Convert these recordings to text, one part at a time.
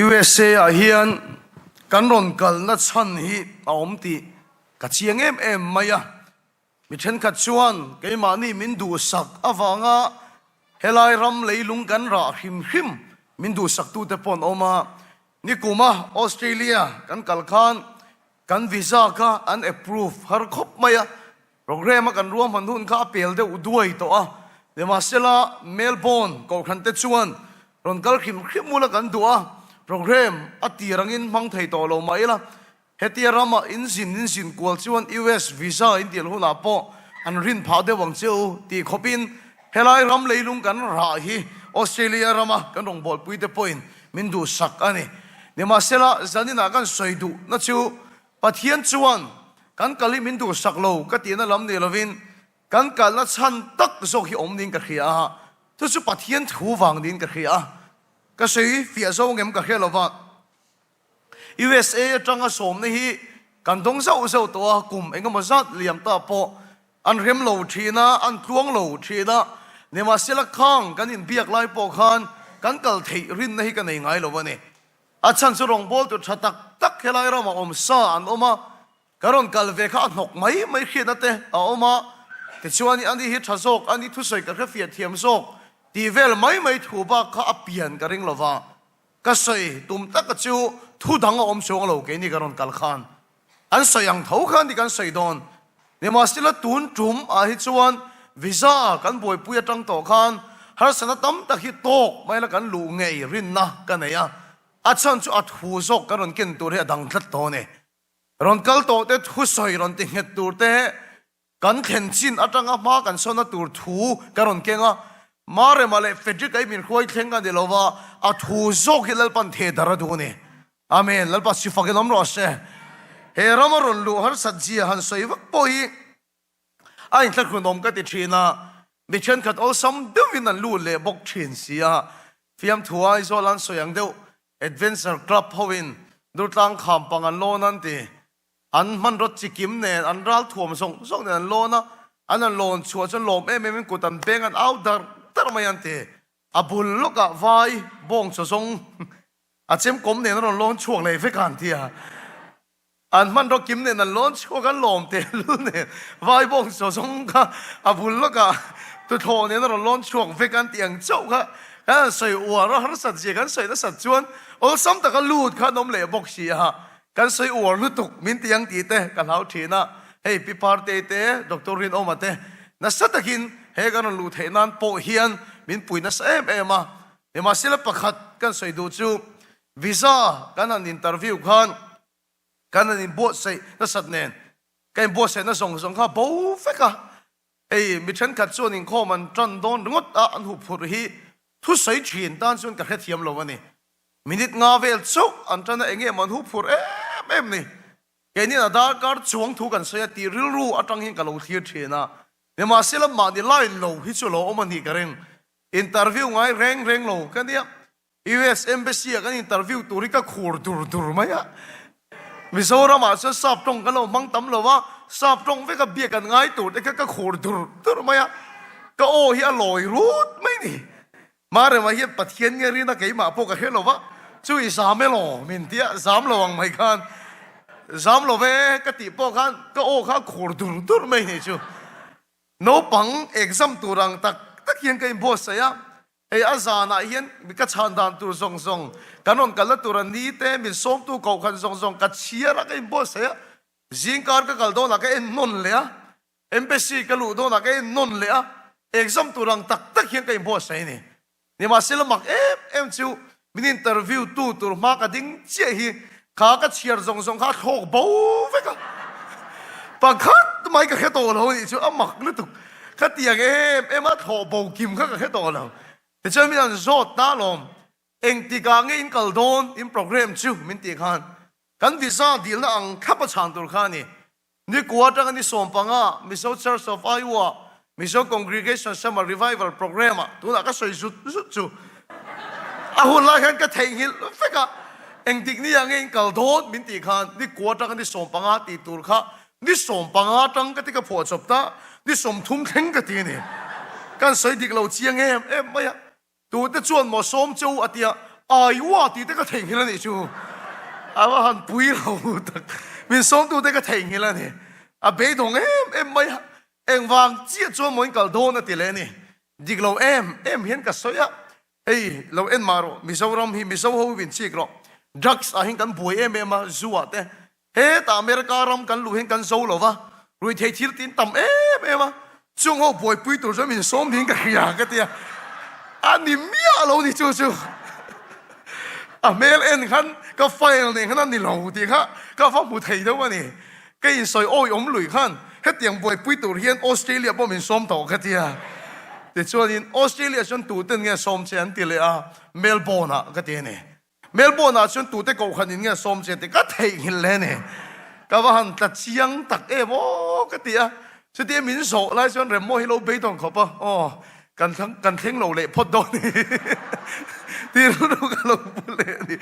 USA อ่ะเฮียนกันรอนกัลนัดชันฮีอาอมตีกัดเชียงไม่อะมิเช่นกัดชวนไก่มานี่มินดูสักอฟังอ่ะเฮลัยรำเลยลุงกันราหิมมินดูสักตูเตปอนออกมานี่กูมาออสเตรเลียกันกัลคานกันวีซ่าก็อัน approve ฮาร์คบไม่อะโปรแกรมกันรวมพันธุนข้าเปลี่ยนเดอุด้วยตัวเดี๋ยวมาเซลาเมลเบิร์นก็คันเตชวนรอนกัลหิมมูลกันตัวโปรแกรมอัติรังอินมังไทยตัวเราไม่ละเฮติรามาอินสินกวลชวน US วีซ่าอินเดียหุ่นอาปออันรินพาเดวังเจ้าตีขบินเฮลัยรำเลยลุงกันราฮีออสเตรเลียรามากันรองบอลปุยเตปอยน์มินดูสักอันนี้เดี๋ยวมาเซลาจันนี่นักันสวยดูนั่นชิวปัทยันชวนกันกะลิมินดูสักโลก็ตีนั่นลำเนลวินกันกะลัดชันตักโซฮีอมดินกะเขียทุกสุปัทยันถูฟังดินกะเขียก็ใช้ฟิอาโซเงมกะเขียลว่า USA จังก็สมนี่กันตรงเสาตัวกลุ่มเองก็มาจัดเลี้ยงตาปออันเรียมโลทีนะอันคลวงโลทีนะเนี่ยมาเสียละข้างกันอินเบียกไล่ปอคานกันกัลทีรินนี่กันยังไงล่ะวะเนี่ยอาจารย์สุรงบอลตัวชัดตักเฮลัยเรามาอมซาอันออกมาการอนกัลเวข้าหนกไม่เขียนนั่นเตะเอาออกมาแต่ชวนอันนี้ฮิตทัศกอันนี้ทุสัยกับเฟียเทียมโซกดีเวลไม่ถูกบ้าข้าเปลี่ยนกันริงละว่าก็ใส่ตุ่มตักกจิวทุดังอมชงเราเกนี่การอนกัลขานอันใส่ยังเท่ากันที่กันใส่โดนเนี่ยมาสิละตุนจุ่มอาฮิจวนวีซ่ากันบวยปุยจังต่อขานหาสนตั้มตะฮิโตกไม่ละกันลูเงยรินนะกันเนี่ยอาจารย์จะอัดหูซกกันรอนกินตัวเรื่องดังทัดโตเนี่ยรอนกัลโตเตทุสอยรอนติงเฮตัวเตกันเข็นชินอาจารย์มากันสนตัวทูกันรอนเก่งอ่ะมาเรมาเลเฟจิกไอมินคอยเข่งกันเดลว่าอัดหูซกฮิลปันเทดาระดูเนี่ยอาเมนลปัสชิฟักน้ำรอเช่เฮรามารอนลูฮาร์สัจจีฮันสวยวักปอยอันทักคุณนมก็ติดชีนะมิเช่นขัดเอาซ้ำเดวินันลูเล่บกชินเสียฟิมทัวร์อิโซลันสวยอย่างเดียวAdventure Club พวินดูตั้งคำปังอันโลนั่นทีอันมันรถจิกิมเนี่ยอันรัลถ่วมส่งเนี่ยอันโลนะอันนั้นโลนชัวจนโลมมันกูตันเบงอันเอาดาร์มายันทีอาบุลลูกอะไว้บ่งส่งอาเจมกลมเนี่ยนั่นโลนช่วงเลยฟิกันทีอันมันรถกิมเนี่ยนั่นโลนช่วงกันโลมเตลุเนี่ยไว้บ่งส่งก็อาบุลลูกอะตัวโทเนี่ยนั่นโลนช่วงฟิกันเตียงเจ้าก็กันใส่อวดเราสัตว์เจียกันใส่แล้วสัตว์ชวนโอ้ซ้ำแต่ก็ลูดขนมเหลวบกเสียกันใส่อวดลุตุกมินตียังตีเตะกันเขาทีนะเฮ้ยพิพาร์เตเตดรรินออกมาเตะนัสตะกินเฮ้กันลูดเฮนันโปเฮียนมินปุยนัสมาเดี๋ยวมาศิลปะขัดกันใส่ดูจูวีซ่ากันอันอินเตอร์วิวกันอันอินบอสใส่นัสเนนกันบอสใส่นัสส่งข้าบูเฟกะเฮ้ยมิฉันขัดส่วนอินข้อมันจันโดนงดอันหุบหุรีทุกสิ่งที่ด้านส่วนกับเทียมเราวันนี้มินิทงาเวลซุกอันนั้นเองมันหุบหุรีนี่แค่นี้นะดาร์การช่วงทุกันเสียตีริรู้อัตรังหินกับเราเทียร์นะเนี่ยมาเสียละมาดีไล่เราฮิตสุโลมันนี่กันเองอินเตอร์วิวไงเร่งเรากันเนี่ย US Embassy กันอินเตอร์วิวตัวนี้ก็ขูดดูไหมอะมิโซรามาจะสับตรงกันเรามั่งตั้มเราว่าสับตรงไปกับเบียกันง่ายตัวแต่ก็ขูดดูไหมอะก็โอ้เฮียลอยรูดไม่นี่มาเรื่องมาเฮียปัทเทียนเงี้ยรีนะเกี่ยมาพวกกันเห็นหรอวะช่วยสามไม่หล่อมินเดียสามหล่อไม่กันสามหล่อเว้ก็ติพวกกันก็โอ้ข้าขูดดูไม่เนี่ยชูโนปังเอกซัมตัวรังตักเฮียนกันบอสเสียไอ้อาจารย์นะเฮียนมีกระชันดานตัวส่งกันนนกันละตัวรันนี้เต้มีส่งตัวเก่ากันส่งกัดเชียร์กันบอสเสียจิงการก็กัลโดนักเอ็นนนเลยอะเอ็มเบซีกัลูโดนักเอ็นนนเลยอะเอกซัมตัวรังตักเฮียนกันบอสเสียนี่นี่มาเสลมักจิวมินอินเตอร์วิวตัวมากระดิ่งเจียฮีข้าก็เชียร์ส่งข้าโชคบูเฟกะปากคัดไม่ก็แค่ตัวเรานี่จิวอ่ะมักลึกตุกข้าเตียงมาโชคบูกิมข้าก็แค่ตัวเราแต่เจ้ามินอันโจทย์ตาลมเองตีกางเองกัลโดนอินโปรแกรมจิวมินตีขันกันวีซ่าดีลน่ะอังขับประชันตัวข้านี่กว่าจังนี่ส่งปังอ่ะมิโซเชอร์สอฟไอวะมิโซ congregation summer revival program อ่ะตัวนั้นก็สวยสุดจูอาหุ่นลายกันก็เทงหิลเฟกะเองติกนี่ยังเองกัลโดนมินตีขันนี่กว่าจังนี่ส่งปังอ่ะตีตัวข้านี่ส่งปังอ่ะจังก็ที่ก็พอจบตานี่ส่งทุ่มเข่งก็ตีนี่กันสวยดิกเราเชียงไม่อะตัวที่ชวนหมอส้มจูอ่ะที่ ai wa ti te ka theng hila ni chu awa han pui lo tak min som tu te ka theng hila ni a be dong em mai em wang chia cho moi kal do na ti le ni dik lo em hian ka soya ei lo en maro mizoram hi mizo ho win chi kro drugs a hin kan boi em ma zuwa te he ta america ram kan lu hin kan zo lo wa rui thei thil tin tam em ma chung ho boi pui tu zo min som ding ka ya ka tia ani mia lo ni chu chu a mel en khan ka fail ne khan ni lo ti kha ka fa mu thei do wa ni cái soi oi lùi khan hết tiếng bồi bui tủ hiền Australia bao mình xóm tàu cái tia để cho nên Australia xuân tủ tên nghe xóm chén tiền lệ à Melbourne à cái tia này Melbourne à xuân tủ tên cầu khẩn nghe xóm chén thì cái thầy hình lên này cái vào hàng đặt chiang đặt em cái tia cho tia mình sổ lại xuân rồi mua hello bay đồng khóc à cần thắng lầu lệ phốt đôi thì nó cái lầu lệ đi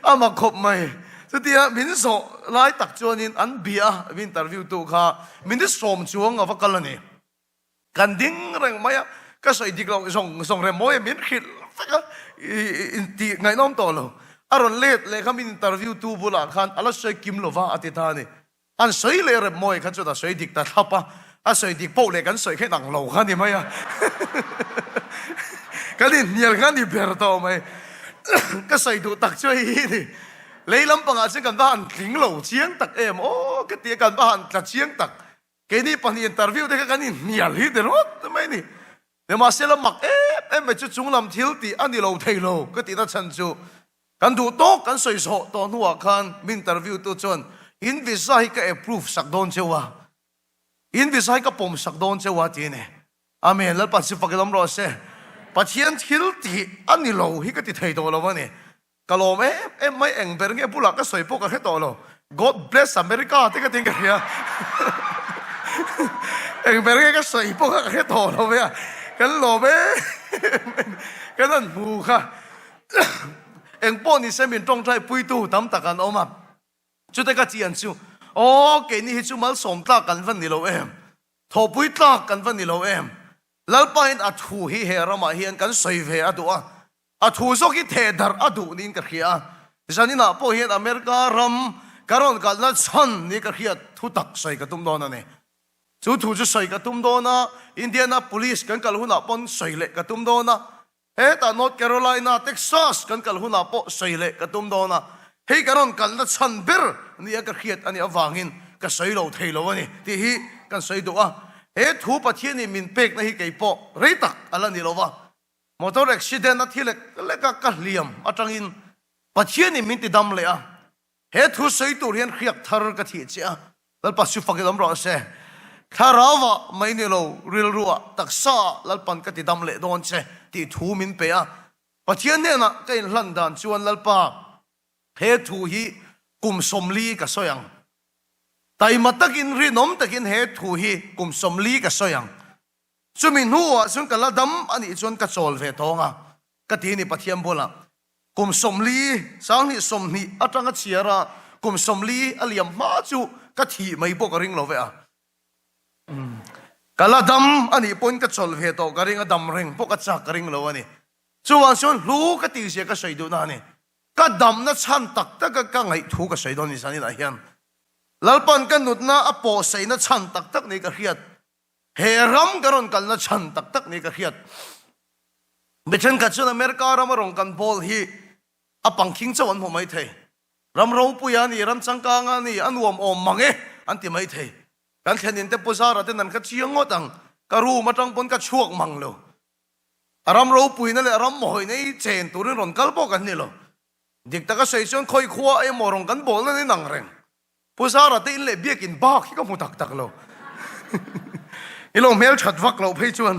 à mà khóc mày so tia min so lai tak chuanin an bia interview tu kha min de som chuang ava kalani kan ding reng maya ka soi dik lo song re moi min khil in ti ngai nom to lo aron le kha min interview tu bula khan ala soi kim lo wa atita ni an soi le re moi kha chu da soi dik ta thapa a soi dik po le kan soi khe nang lo kha ni maya kalin nial khan ni ber to mai ka soi du tak chui ni lấy lắm bằng anh cần bạn kính lẩu chiếng tắc em ô cái tiếng cần bạn là chiếng tắc cái này bằng interview đấy cái này nhiều hết rồi đó mấy này nếu mà sẽ làm mặc em phải cho chúng làm thiếu thì anh đi lẩu thầy lẩu cái tiếng nó chân chu cần đủ tốt cần soi sọ to nuông khan interview tôi chọn in visa hay cái approve sắc đón chưa à in visa hay cái pom sắc đón chưa à thế này amen lát bắt sẽ phát cái lắm rồi sẽ bắt hiện thiếu thì anh đi lẩu hay cái tiếng thầy đồ là vậy cái lỗ em mấy anh bên nghe bula cái soi bốc cái hết rồi God bless America thế cái tiếng cái gì anh bên nghe cái soi bốc cái hết rồi vậy cái lỗ cáiนั้นmùค่ะanh bọn你身边种在背度等大家哦嘛就这个自然就哦给你就mal som ta kan van ni lo em tho pui ta kan van ni lo em lal pa in a thu hi he ra ma hian kan soi ve a du a thu so ki the dar adu nin ka khia zanina po hian America ram karon kal na chan ni ka khia thu tak soi ka tum don ane chu thu chu soi ka tum don na Indiana police kan kal huna pon soi le ka tum don na he ta North Carolina Texas kan kal huna po soi le ka tum don na he karon kal na chan ber ni ka khiat ani awangin ka soi lo thei lo ani ti hi kan soi do a he thu pathian ni min pek na hi kei po rei tak ala ni lo wa motor accident na thile le ka liam atangin pathian ni min ti dam le a he thu sei tur hian khiak thar ka thi cha lal pa su fakidam ro se tharawa mai ni lo ril ruwa taksa lal pan ka ti dam le don che ti thu min pe a pathian ne na ka in hlan dan chuan lal pa he thu hi kum somli ka soyang tai matakin ri nom takin he thu hi kum somli ka soyang chumin huwa sun kala dam ani chon ka chol ve tonga ka ti ni pathiam bola kum somli sang ni somni atanga chiara kum somli aliam ma chu ka thi mai bo ka ring lo ve a kala dam ani pon ka chol ve to ka ring a dam ring bo ka cha ka ring lo ani chuwan son lu ka ti se ka sei du na ni ka dam na chan tak tak ka ngai thu ka sei do ni sani la hian lalpan kan nut na apo sei na chan tak tak ni ka hiat he ram karon kal na chan tak tak ni ka hiat bechen ka chun America ram rong kan bol hi apang king chawan mo mai thei ram ro pu ya ni ram changka nga ni anwam om mange anti mai thei kan thenin te pusara te nan ka chiango tang karu matang pon ka chuak manglo aram ro pu na le ram moi nei chen turin ron kal po kan ni lo dik ta ka sei chon khoi khua e morong kan bol na ni nang reng pusara te in le biak in ba ki ka mu tak tak lo ilong mel chat vak lo phei chuan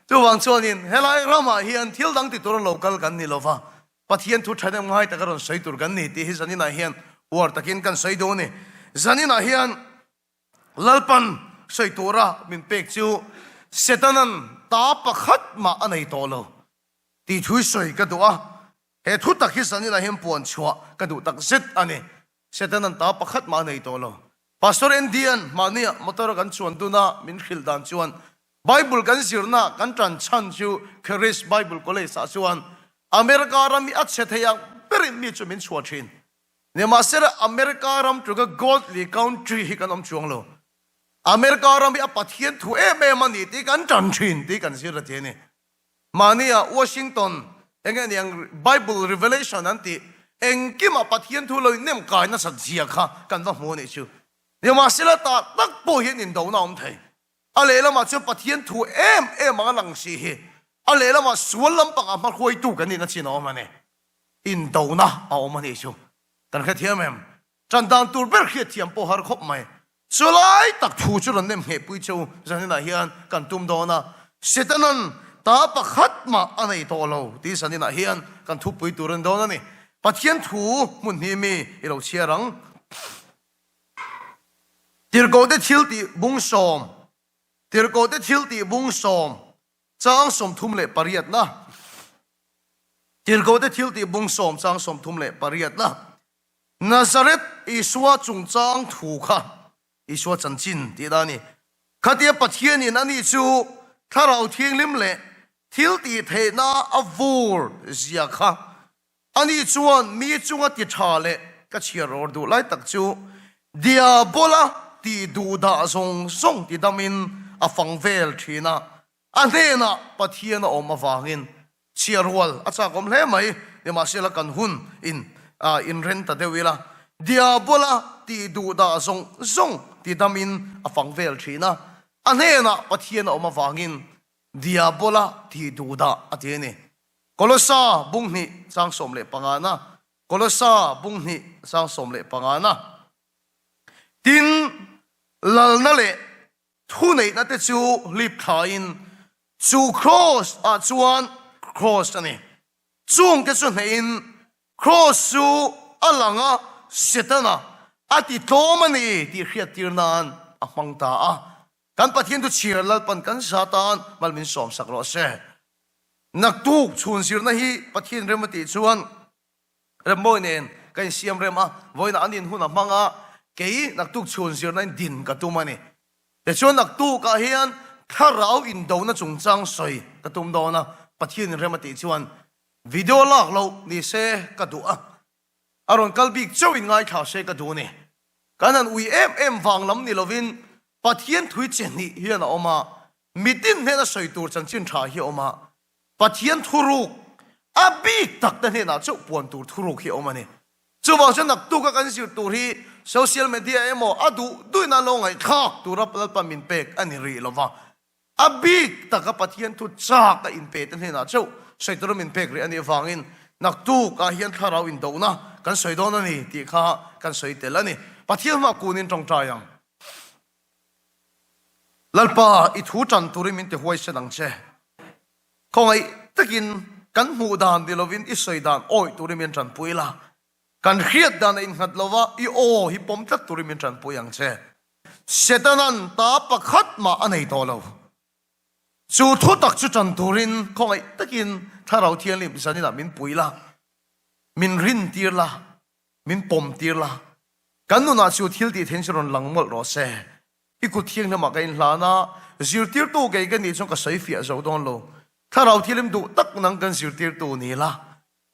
chu wang chuan in helai rama hian thil dang ti tur local kan ni lova pathian thu thadam ngai ta karon sei tur kan ni ti hi zanina hian war takin kan sei do ni zanina hian lalpan sei tura min pek chu setanan ta pakhat ma anei to lo ti thui sei ka do a he thu tak hi zanina hian puan chua ka du tak zet ani setanan ta pakhat ma anei to lo Pastor Indian mania motor kan chuan duna min khil dan chuan Bible kan sirna kan tran chan chu Charis Bible College sa chuan America ram mi at setayang perin mi chu min chua thin ne ma sera America ram tu ga godly country hi kan om chuang lo America ram mi a pathian thu mani ti kan tan thin ti kan sira the ni mania Washington engen yang Bible Revelation anti engkim a pathian thu lo nem kai na sat zia kha kan va mo ni chu ne ma sera ta tak po hin in do na om thai ale la ma chu pathian thu ma lang si hi ale la ma sual lam pang ma khoi tu kan ni na chi no ma ne in do na a om ni chu kan kha thiam em chan dan tur ber khia thiam po har khop mai chulai tak thu chu ran nem he pui chu zan na hian kan tum do na setanan ta pakhat ma anei to lo ti san na hian kan thu pui tu ran do na ni pathian thu mun hi mi i lo chia rang tir go de thil ti bung som tir go de thil ti bung som chang som thum le pariat na tir go de thil ti bung som chang som thum le pariat na Nazareth iswa chung chang thu kha iswa chan chin ti da ni khatia pathian in ani chu tharau thiang lim le thil ti the na avur zia kha ani chuan mi chunga ti tha le ka chia ror du lai tak chu diabola ti du da song song ti damin afang vel thina anena pathian om awangin chiarwal acha kom hle mai ni ma sela kan hun in renta dewila diabola ti du da song song ti damin afang vel thina anena pathian om awangin diabola ti du da atene Kolosa bung ni sang som le pangana Kolosa bung ni sang som le pangana tin lal na le thu nei na te chu lip thain chu cross a chuan cross ani chung ke chu in cross chu alanga setana ati tomani ti khiat tirnan a mangta a kan pathian tu chir lal pan kan satan malmin som sakro se nak tuk chun sir na hi pathian remati chuan remoinen kan siam rema voina anin huna manga kei nak tuk chun sir na din ka tumani te chuan nak tu ka hian tharau in do na chung chang soi ka tum do na pathian remati chuan video lak lo ni se ka du a aron kalbik chawin ngai tha se ka du ni kanan ui em wang lam ni lovin pathian thui chen ni hian oma mitin ne na soi tur chan chin tha hi oma pathian thuruk abik tak na ne na chu puan tur thuruk hi oma ni chu wa chan nak tu ka kan sir tur hi social media emo adu duina lo ngai thak tur apal pa min pek ani ri lova abik tak ka pathian thu chak ka in pe tan he na chu soi tur min pek ri ani wangin nak tu ka hian tharau in do na kan soi do na ni ti kha kan soi tel ani pathian ma kunin tong tayang lalpa I thu chan turin min te huai se dang che khongai takin kan mu dan dilovin I soi dan oi turin min chan puila kan khiat dan in khat lova I o hi pom tat turin min chan puyang che setanan ta pakhat ma anei to lo chu thu tak chu chan turin khongai takin tharau thian lim sanina min puila min rin tir la min pom tir la kan nu na chu thil ti then ron langmol ro se ikut thiang na ma kain hlana zirtir tu ke kan ni chong ka sai fia zo don lo tharau thilim du tak nang kan zirtir tu ni la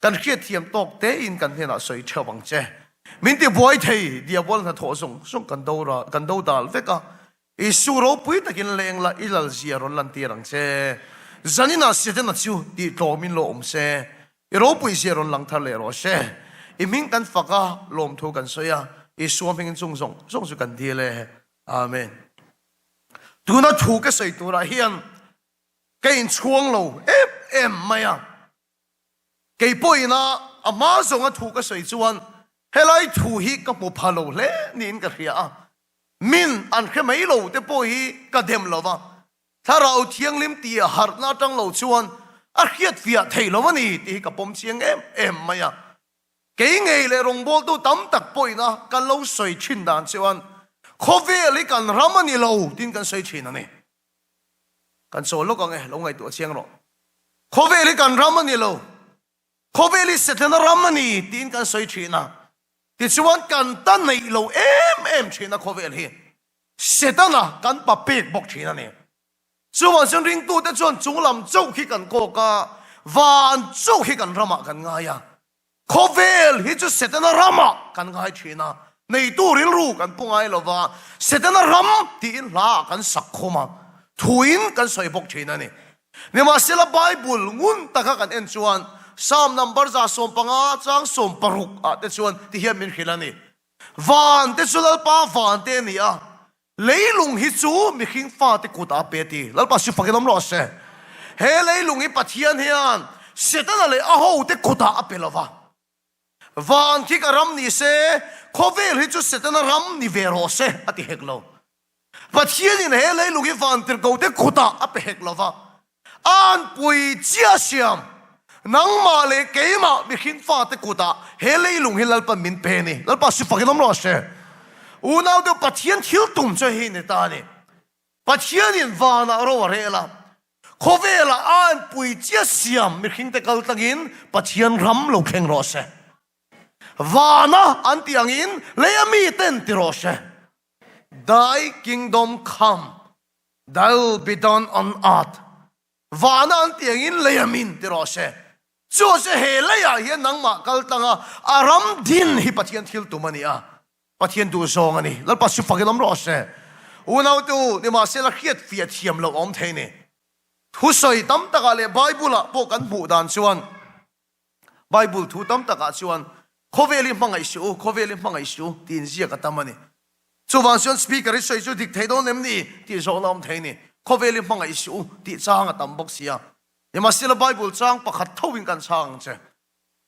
kan khiat thiam tok te in kan hena soi thawang che min ti boy thei dia bol na tho song kan do dal veka I suro pui takin leng la ilal zia ron lan tirang che zanina setena chu ti to min lo om se I ro pui zia ron lang thar le ro se I min kan faka lom thu kan soya I suam hing chung song su kan di le amen tu na thu ke sei tu ra hian ke in chuang lo em maya ke poina ama zonga thu ka sei chuan helai thu hi ka mu phalo le nin ka ria min an khe mai lo te po hi ka dem lova tharau thiang lim ti har na tang lo chuan a khiat fia thei lo ni ti ka pom chiang em maya ke ngei le rong bol tu tam tak poina kan lo soi thin dan chuan khove li kan ramani lo tin kan soi thin ani kan so lo ka nge lo ngai tu chiang ro khove li kan ramani lo khove li setena ramani tin kan soi thina ti chuan kan tan nei lo em thina khove li setana kan pa pek bok thina ni chuan ring tu te chuan chunglam chau khi kan ko ka van chu hi kan rama kan nga ya khovel hi chu setana rama kan ngai thina nei tu ril ru kan pungai lova setana ram ti in la kan sakhoma thuin kan soi bok thina ni nema sela bible ngun taka kan en chuan psalm number za som panga chang som paruk a te chuan ti hiam min khilani van te chulal pa van te ni a leilung hi chu mi khing fa te kuta pe ti lalpa si fakinom lo se he leilung hi pathian hian setana le a ho te kuta apelova van ki karam ni se khovel hi chu setana ram ni vero se ati heklo pathian in he leilung hi van tir ko te kuta ape heklova an pui chia siam nang ma le keima mi khing fa te kuta he leilung hi lalpa min pe ni lalpa si fakinom lo se unaw de pathian thil tum che hi ne ta ni pathian in vana ro rela khovela an pui chia siam mi khing te kal tangin pathian ram lo kheng ro se vana an tiang in leami ten ti ro se thy kingdom come thy will be done on earth vana an tiang in leamin ti ro se cho se he leya hian nangma kal tanga aram din hi pathian thil tumania pathian du song ani lalpa su fakilam ro se unaw tu ni ma se la khiat fiat thiam lo om theine thu soi tam taka le bible po kan bu dan chuan bible thu tam taka chuan khoveli mangai su tin zia ka tamani chuwan chuan speaker soi chu dik thei don nem ni ti zo lam theine khoveli mangai su ti changa tam bok sia yama sila bible chang pakhat thowin kan chang che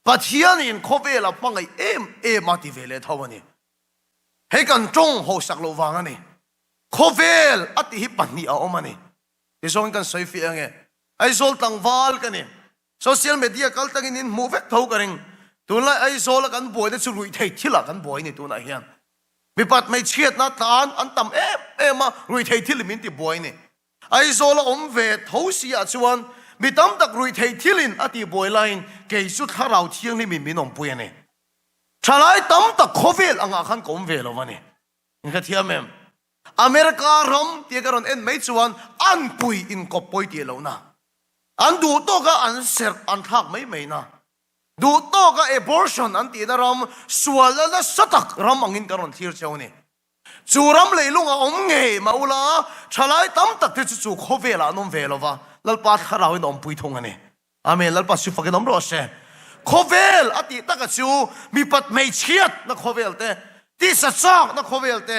pathian in khovela mangai em ati vele thawani he kan tong ho sak lo wang ani khovel ati hi pani a omani ti zong kan soi fi ange ai zol tang wal kani social media kal tangin in move tho karing tunla ai zol kan boy de chu lui thei thila kan boy ni tuna hian mi pat mai chiat na tan an tam ma lui thei thil min ti boy ni ai zol om ve tho si a chuan mi tam tak lui thei thilin ati boy line ke su tharau thiang ni min min om pui ani chalai tam tak khovel anga khan kom ve lo mani inga thiamem America rom ti karon en mai chuan an pui in ko poi ti lo na an du to ka an ser an thak mai na du to ka abortion an ti na ram suala na satak ram angin karon thir chawni chu ram leilunga om nge maula chalai tam tak te chu khovela nom velova lalpa kharau in om pui thong ani amen lalpa su fakin om ro se khovel ati taka chu mi pat mai chiat na khovel te ti sa chak na khovel te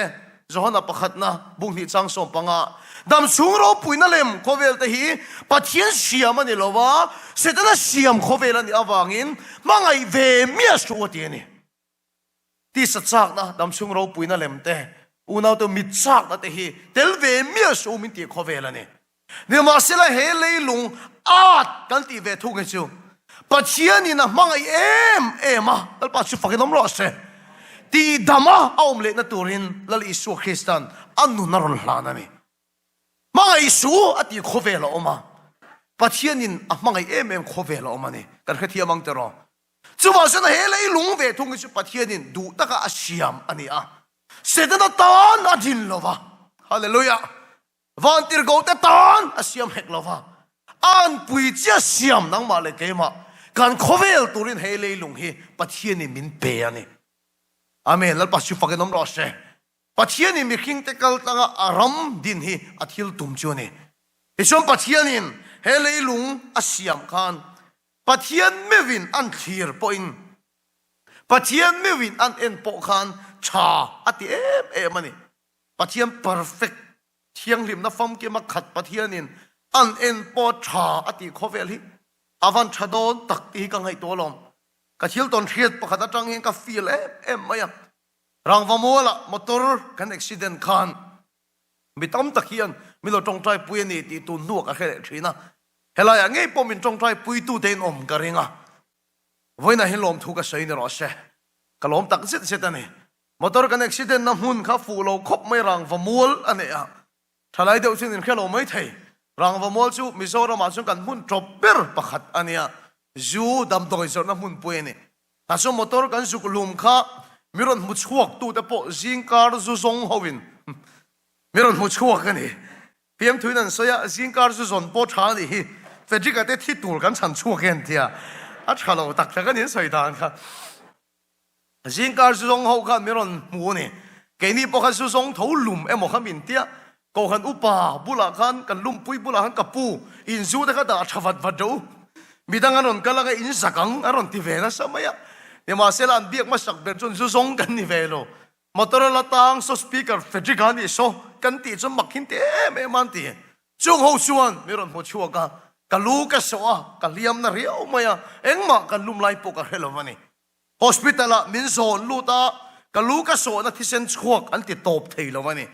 zohana pakhat na bung ni chang som panga dam chung ro puina lem khovel te hi pathian siam ani lova setana siam khovel ani awangin mangai ve mia su ti ani ti sa chak na dam chung ro puina lem te unaw to mit chak na te hi tel ve mia su min ti khovel ani ni ma sela he leilung at kan ti ve thu nge chu pathian in a mangai ema alpa chu fakinom lo se ti dama aum le na turin lal isu Christian anu naron hlana ni mangai su ati khovela oma pathian in a mangai em khovela oma ni kan khathia mang tero chuwa sana he lei lung ve thung chu pathian in du taka asiam ani a sedana tan adin lova hallelujah van tir go ta tan asiam hek lova an pui chia siam nang ma le kema kan khovel turin he lei lung hi pathian in min pe ani amen lalpa su fakinom ro se pathian in mi khing te kal tanga aram din hi athil tum chu ni isom pathian in he leilung asiam khan pathian mevin an thir point pathian mevin an en po khan cha ati em ani pathian perfect thiang lim na fam ke ma khat pathian in an en po cha ati khovel hi avan chadon tak ti ka ngai to lom ka thil ton thiet pakhat atang hin ka feel em maya rangwa mola motor kan accident khan mitam takhian milo tong trai pui ni ti tu nu ka khele thina helaya ngei pomin tong trai pui tu ten om karinga voina hilom thu ka sain ro se kalom tak sit setani motor kan accident na hun kha fu lo khop mai rangwa mol ane a thalai deu sin in khelo mai thei rangwa mol chu mizoram asun kan hun tropper pakhat ania zu dam doi zor na mun puene taso motor kan su kulum kha miron mu chuak tu te po zingkar zu zong hovin miron mu chuak ani pm thuinan soya zingkar zu zon po tha ni hi เฟจิกาเตที่ตูกันฉันชั่วเกินเทียอัชคาโลตักจากนี้สวยดานค่ะสิงการสุสงเขาขันมีรอนมูนี่เกนี่พอขันสุสงเท่าลุ่มหมอขันมินเตียก็ขันอุปาบุลาขันกันลุ่มปุยบุลาขันกับปูอินซูเด็กด่าชวัดวัดดูมีดังนั้นกันละก็อินสักังอรอนที่เวนัสมัยเนี่ยมาเซลันเบียกมาสักเบรจนสุสงกันนี่เวโลมาตระละตังโซสปีกเกอร์เฟจิกันนี่โซกันตีจนมักหินเตะไม่มันตีจงเขาชวนมีรอนหัวชัวกันลูกก็สวะกันเลี้ยมน่ะเรียวมาเอ็งมากันลุ่มไล่ปกกันเฮลวันนี้ hospital มินโซนลูตากันลูกก็สวะนะที่เซนชวกอันติดตบเทลวันนี้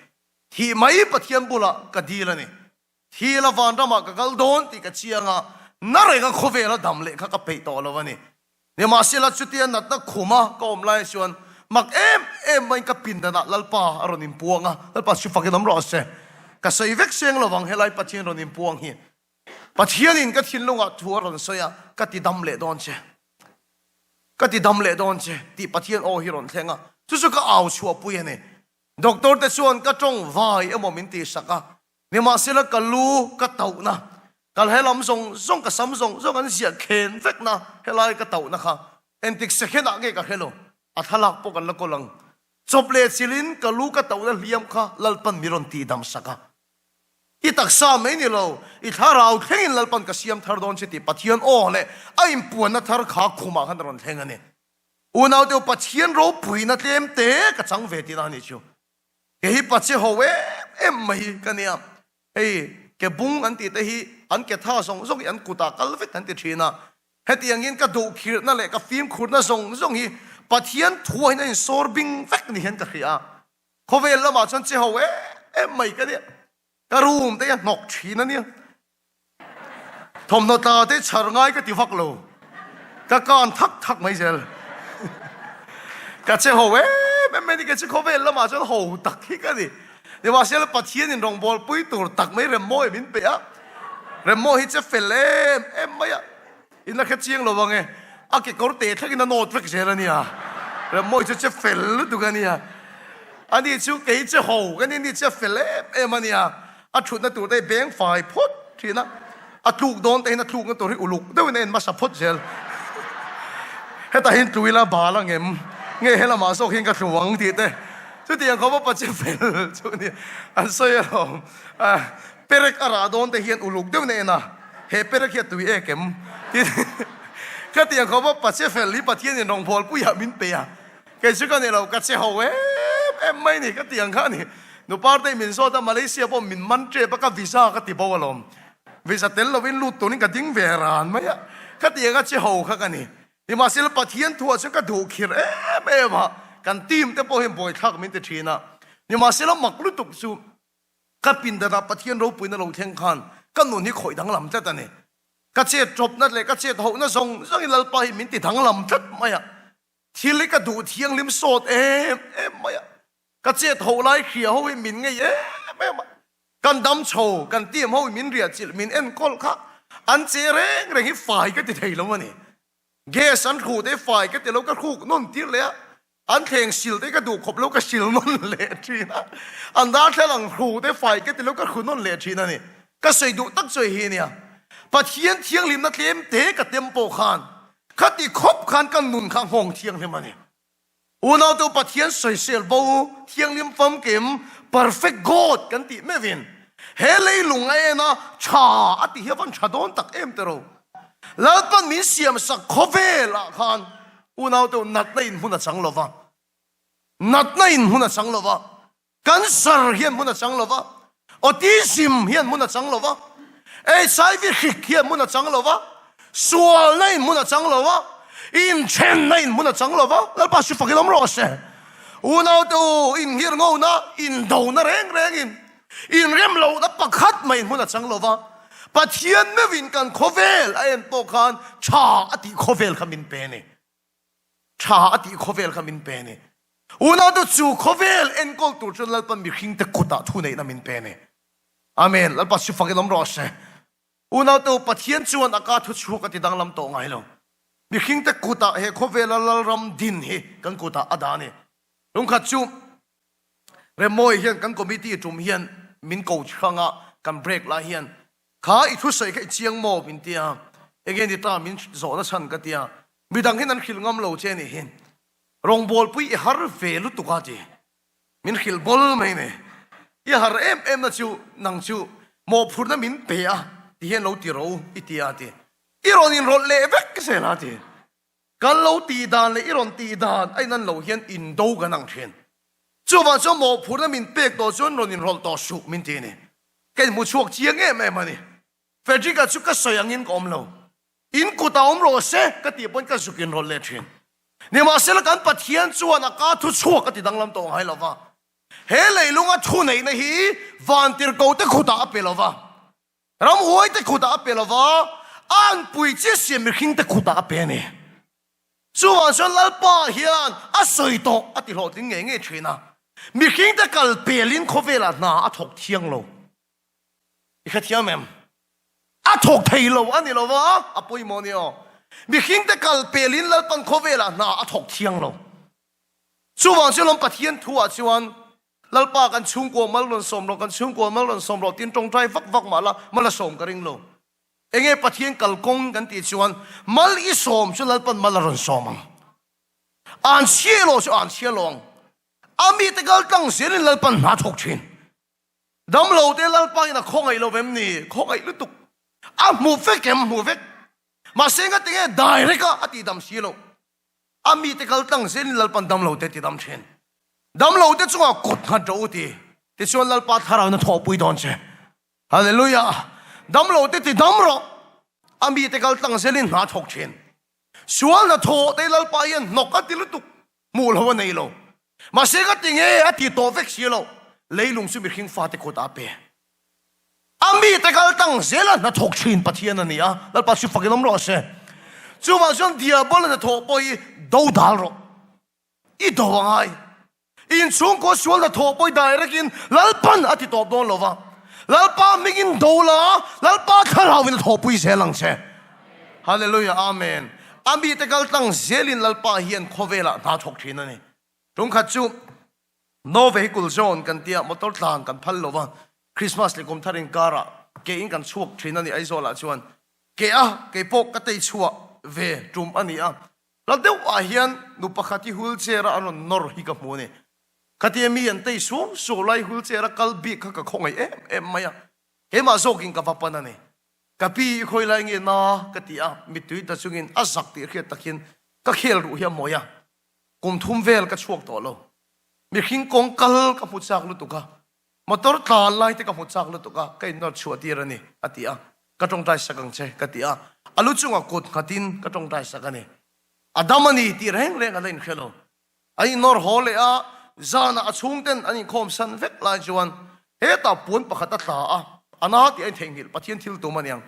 ที่ไม่ปะเทียนบุละกันดีละนี่ที่ละวันเรามากันโดนที่กันเชียงอ่ะนั่นเองก็ขวละดำเละก็ไปต่อละวันนี้เนี่ยมาเสียละจุดที่นัดนักขุมาก็อมไล่ชวนมักไม่กับปินแต่นัดลัลปาอารมณ์พวงอ่ะลัลปาชุฟักน้ำร้อนเสก็ใส่เวกเสียงระวังให้ไล่ปะเทียนอารมณ์พวงเฮียปะเทียนินก็ทิ้งลงอ่ะทัวร์รอนเสียก็ติดดำเละโดนเชก็ติดดำเละโดนเชติปะเทียนโอฮิรอนเทงอ่ะสุดก็เอาชัวปุยเนี่ยด็อกเตอร์แต่ชวนก็จงวายโมมินตีสักอ่ะเนี่ยมาเสียละก็รู้ก็เต่านะก็ให้ลำส่งกับซ้ำส่งกันเสียเข็นเฟกนะให้ไล่ก็เต่านะคะเอ็นติกเสกนักเกก็เฮโลอัทลักปกันละก็ลังจบเลสิลินก็รู้ก็เต่าแล้วเลี้ยมค่ะลัลปันมิรอนตีดำสักอ่ะอีตักษาไม่นี่เราอีท่าเราเท่งลัลปันกับเสียมทาร์ดอนเสติปะเทียนโอ้เลยไอ้ปวนนัทาร์ขาคุมาขันรอนเท่งอันนี้อุณเอาเดียวปะเทียนรูปุยนัทเลี้ยมเตะกับจังเวทีนั่นนี่ชัวเฮ้ยปัจเจหัวไม่กันเนี่ยเฮ้ยแกบุ้งอันที่แต่ฮีอันแกท่าส่งอันกุตากัลฟิตอันที่ชีน่ะเฮ้ยอย่างงี้ก็ดูขีดนั่นแหละก็ฟิล์มขูดนั่นส่งฮีปัจเจียนถวยนั่นโซร์บิงเฟกนี่เห็นกันขี้อ่ะเขาเวลละมาจนเจ้าหัวไม่กันเนี่ยก็รู้แต่ยังนกชีนั่นเนี่ยทอมโนตาได้ชาร์ง่ายก็ติฟักโลก็การทักไม่เจอก็เจ้าหัวไม่ได้ก็จะเขาเวลละมาจนหูตักขี้กันดิเดี๋ยวว่าเสียแล้วปัจเจียนรองบอลปุ้ยตัวตักไม่เรมโม่มินเปียเรมโม่ฮิจะเฟลไม่อะอินนักเชียงเราว่าไงอาเกกอร์เตะถ้ากินโน้ตเฟกเจอเนี่ยเรมโม่จะเฟลดูกันเนี่ยอันนี้ชูเกยจะหูกันนี่จะเฟลมันเนี่ยอาชุดนั่นตัวได้แบงฝ่ายพดทีนะอาถูกโดนแต่นั่นถูกกันตัวที่อุลุกได้วันนี้มาสับพดเจอให้แต่เห็นตุยละบาละเงี้ยให้ละมาโซกินกับหวังทีเต้ชุดที่ยังเขาบอกปัจเจเฟลชุดนี้อันสวยเราเปรกอาราโดนแต่เห็นอุลุกได้วันนี้นะเฮเปรกเห็นตุยเข็มที่ก็ที่ยังเขาบอกปัจเจเฟลลิปัจเจียนรองพอลปุยหามินเปียแกชุดกันเนี่ยเรากัดเสียหัวไม่นี่ก็ที่ยังเขานี่หนูพาร์ทมินโซตามาเลเซียพอมินมันเจ็บปะก็วีซ่าก็ติดบ่าวลมวีซ่าเตลเราวินลูตัวนี้ก็ดิ้งเวรานไหมอะก็ที่ยังก็เสียหัวกันนี่ที่มาเสียแล้วปัจเจียนทัวร์ฉันก็ดูขีดไม่มากันทีมแต่พอเห็นบ่อยทักมินเตชีน่ะนี่มาเสียแล้วมักลุตุกซูก็ปินแต่ละปัจเจียนเราปุยนั่นเราเทียงคันก็หนุนนี่ข่อยดังลำจัดตานี่ก็เจ็ดจบนั่นเลยก็เจ็ดหัวนั่นส่งอินลัลไปมินติดังลำจัดไหมอะทีเล็กก็ดูเทียงลิมโซดไม่อะก็เจ็ดหัวไล่เขียวหัวมินไงไม่มากันดำโชกันเตี้ยมหัวมินเรียจิลมินเอ็นกอลค่ะอันเจเร่งให้ฝ่ายก็ติดไทยแล้ววะนี่เกสันขู่ได้ฝ่ายก็ติดแล้วก็คู่นนติดเลยอันเทงสิลได้ก็ดูขบแล้วก็สิลนนเละทีนะอันด้านแค่หลังขู่ได้ฝ่ายก็ติดแล้วก็คู่นนเละทีนะนี่ก็ใส่ดูตั้งใจเฮียเนี่ยปัจเจียนเทียงลิมนัดเลี้ยมเตะกับเต็มโปคานขัดที่คบคานกันหนุนข้างห้องเทียงเลยมันเนี่ยอุณเอาตัวปัจเจียนใส่เซลโบเทียงลิมฟัมเกม perfect god กันติไม่เวียนเฮเลยลุงไอ้นะชาอติเฮวันชาโดนตักเอ็มเตโรแล้วก็มีเสียมสักคบเวละคานอุณเอาตัวนัดในอินหุนจังลวะนัดในอินหุนจังลวะกันสร์เฮียนหุนจังลวะออทิซิมเฮียนหุนจังลวะไอ้ไซวิคิกเฮียนหุนจังลวะส่วนในอินหุนจังลวะอินเชนในอินหุนจังลวะแล้วป้าชิฟักน้ำร้อนเสอุณเอาตัวอินเฮียนงูนะอินโดนะเร่งอินเรียมเรานะปักขัดไม่อินหุนจังลวะปัจเจียนไม่วินกันโคเวลไอ้ปกานชาอติโคเวลขมินเปนี่ชาอติโคเวลขมินเปนี่อุณาตัวจูโคเวลเอ็นกอลตัวจนลัลปันมีขิงตะกุตาทุนในนามินเปนี่อาเมนลัลปัสชิฟักน้ำร้อนเสอุณาตัวปัจเจียนชวนอากาศทุชูกันที่ดังลำโตไงล่ะมีขิงตะกุตาเฮโคเวลลัลรำดินเฮกันกุตาอดานี่ลุงขัดจูเรมโมยเฮียนกันคอมมิตี้จุ่มเฮียนมินโกช่างะกันเบรกลาเฮียน khá ít thu say cái chiang mò bên tia again đi ta mình gió nó săn cái tia bị đằng cáiนั้นkhil ngâm lâu trên này hin rong bol pui har về lúc tụ cái mình khil bol mấy này har em na chu nang chu mò phun na mình bè thì hiện lâu tì râu ít tia thì iron in rot le vek cái gì là thì cái lâu tì đàn le iron tì đàn ai nên lâu hiện in đâu cái năng thiên chú vào cho mò phun na mình bè đó cho iron in rot đó sụp mình thế này cái một chuột chiang em mà này phải chỉ cái chú cái sợi anh in com lâu in cụ tao lo se cái tiệm bên cái sụp in rot le thiên nhưng mà sẽ là cái bắt hiện chú anh cái thu chuột cái tiệm làm tông hay là va hệ lấy luôn cái thu này này hi van tiệt cầu tới cụ tao bè là va ram huai tới cụ tao bè là va an bùi chết xiêm mình khinh tới cụ tao bè này chú anh cho lal pa hiền à sợi to à tiệt họ tiếng nghe chuyện à mình khinh tới cái bè linh khó về là na à thọc thiang lâu cái thiang em à thọc thầy lâu anh lâu va à bùi mò nè mình khinh tới cái bè linh lal pan khó về là na à thọc thiang lâu chú anh cho lòng bắt hiền thua chú anh lal pa kan chung ko mal lon som lo kan chung ko mal lon som lo tin tong trai vak vak mala som ka ring lo enge pathian kal kong kan ti chuan mal i som chu lal pan mal ron som an sielo chu an sielong ami te gal tang selin lal pan na thok chin dam lo te lal pa ina khong ai lo vem ni khong ai lutuk a mu fe kem mu ve ma senga te direct ati dam sielo ami te gal tang selin lal pan dam lo te ti dam chen đâm lâu thế chúng ta cột hạt trâu thì xuân lal pa thara nó thọ bùi đòn chứ hallelujah đâm lâu thế thì đâm rồi anh bị thế cái tăng sẽ lên hạt thọc trên xuân là thọ thế lal pa yên nọc cái tiếng lúc mù lâu này lâu mà sẽ cái tiếng ấy thì tổ vết xí lâu lấy lùng suy bị khinh phá thế cột áp anh bị thế cái tăng sẽ là nó thọc trên bắt thiên này à lal pa suy phá cái nấm rồi chứ chú mà xuân diabol là thọ bùi đâu đal rồi ít đâu ngay in chung ko sual da tho poi direct in lalpan ati top don lova lalpa migin dola lalpa kharau in tho pui se lang che hallelujah amen ambi te kal tang zelin lalpa hian khovela na thok thina ni tung kha chu no vehicle zone kan tia motor tlang kan phal lova christmas le kom tharin kara ke in kan chuak thina ni aizola chuan ke ke pok ka tei chua ve tum ani a la deu a hian nu pakhati wheelchair anon nor hi ka mu ni katia mi an tei su so lai wheelchair kal bi kha ka khongai em maya he ma zoking ka papana ne kapi khoi lai nge na katia mi tui ta chungin azak ti khe takin ka khel ru hiam moya kum thum vel ka chuak to lo mi khing kong kal ka pu chak lu tu ka motor tlan lai te ka pu chak lu tu ka kai nor chuati rani atia ka tong tai sakang che katia alu chunga kot khatin ka tong tai sakane adamani ti reng reng alain khelo ai nor hole a zana achung ten ani khom san vek lai chuan he ta pun pakhata ta a ana ti ai thengil pathian thil tu maniang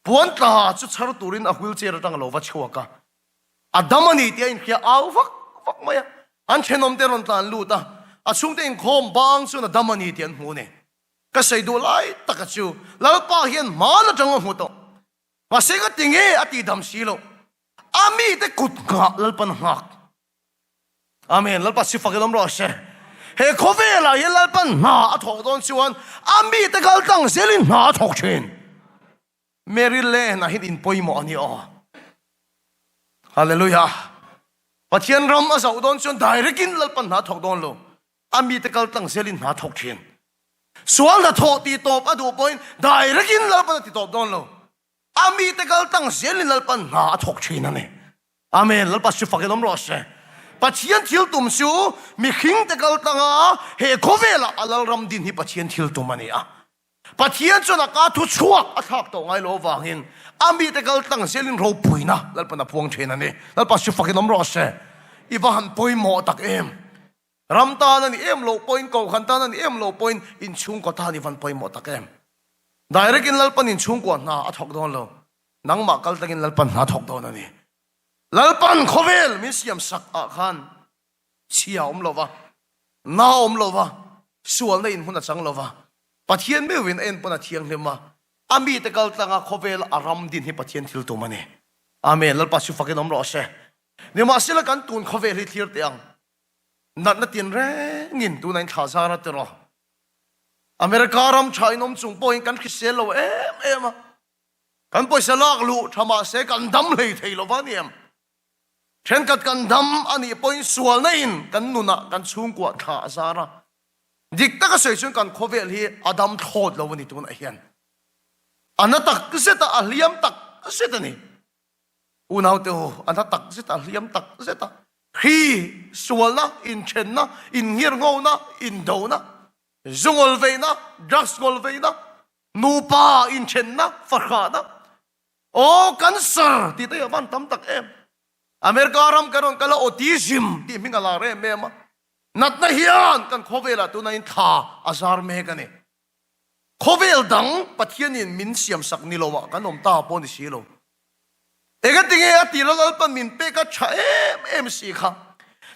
pun ta chu char turin a wheelchair tang lo wa chhuaka adamani ti ai khia au vak maya an chenom te ron tan lu ta achung ten khom bang chu na damani ti an mu ne ka sei du lai taka chu lalpa hian mana tang mu to ma se ga tinge ati dam silo ami te kut nga lalpan hak amen lalpa si fakedom ro she he khovela ye lalpan na athok don chuan ami te gal tang selin na thok chen mary le na hit in poimo ani o hallelujah pathian ram a zau don chuan direct in lalpan na thok don lo ami te gal tang selin na thok chen sual na tho ti top adu point direct in lalpan ti top don lo ami te gal tang selin lalpan na thok chen ane amen lalpa si fakedom ro she pathian thil tum su mi khing te kal tanga he khovela alal ram din hi pathian thil tum ani a pathian chona ka thu chuak athak to ngai lo wangin ami te kal tang selin ro puina lalpana puang chen ani lalpa su fakinom ro se iwan poi mo tak em ram ta ani em lo point ko khan ta ani em lo point in chung ko ta ni van poi mo tak em direct in lalpan in chung ko na athok don lo nang ma kal takin lalpan na thok don ani lalpan khovel misiam sak a khan chia lova na lova sual na in huna chang lova pathian me win en pona thiang lema ami te kal tanga khovel aram din hi pathian thil tu mane amen lalpa su fakin ro se ni ma sila kan tun khovel hi thir tiang nat na tin re ngin tu nain tha sa ra te ro America ram China chung point kan khisel lo em kan poisa lak lu thama se kan dam lei thei lo waniam then kat kan dam ani point sual na in kan nuna kan chung kwa tha zara dik ta ka sei chung kan khovel hi adam thod lo ni tun a hian anatak zeta aliam tak zeta ni unaw te ho anatak zeta aliam tak zeta hi sual na in chen na in ngir ngau na in do na zungol ve na drugs gol ve na nupa in chen na farkha na o cancer ti te ban tam tak em America ram karon kala autism ti mingala re mema nat na hian kan khovela tu na in tha azar me kane khovel dang pathianin min siam sak ni lowa kan om ta pon si lo ega tinge ati lo lal pan min pe ka cha em si kha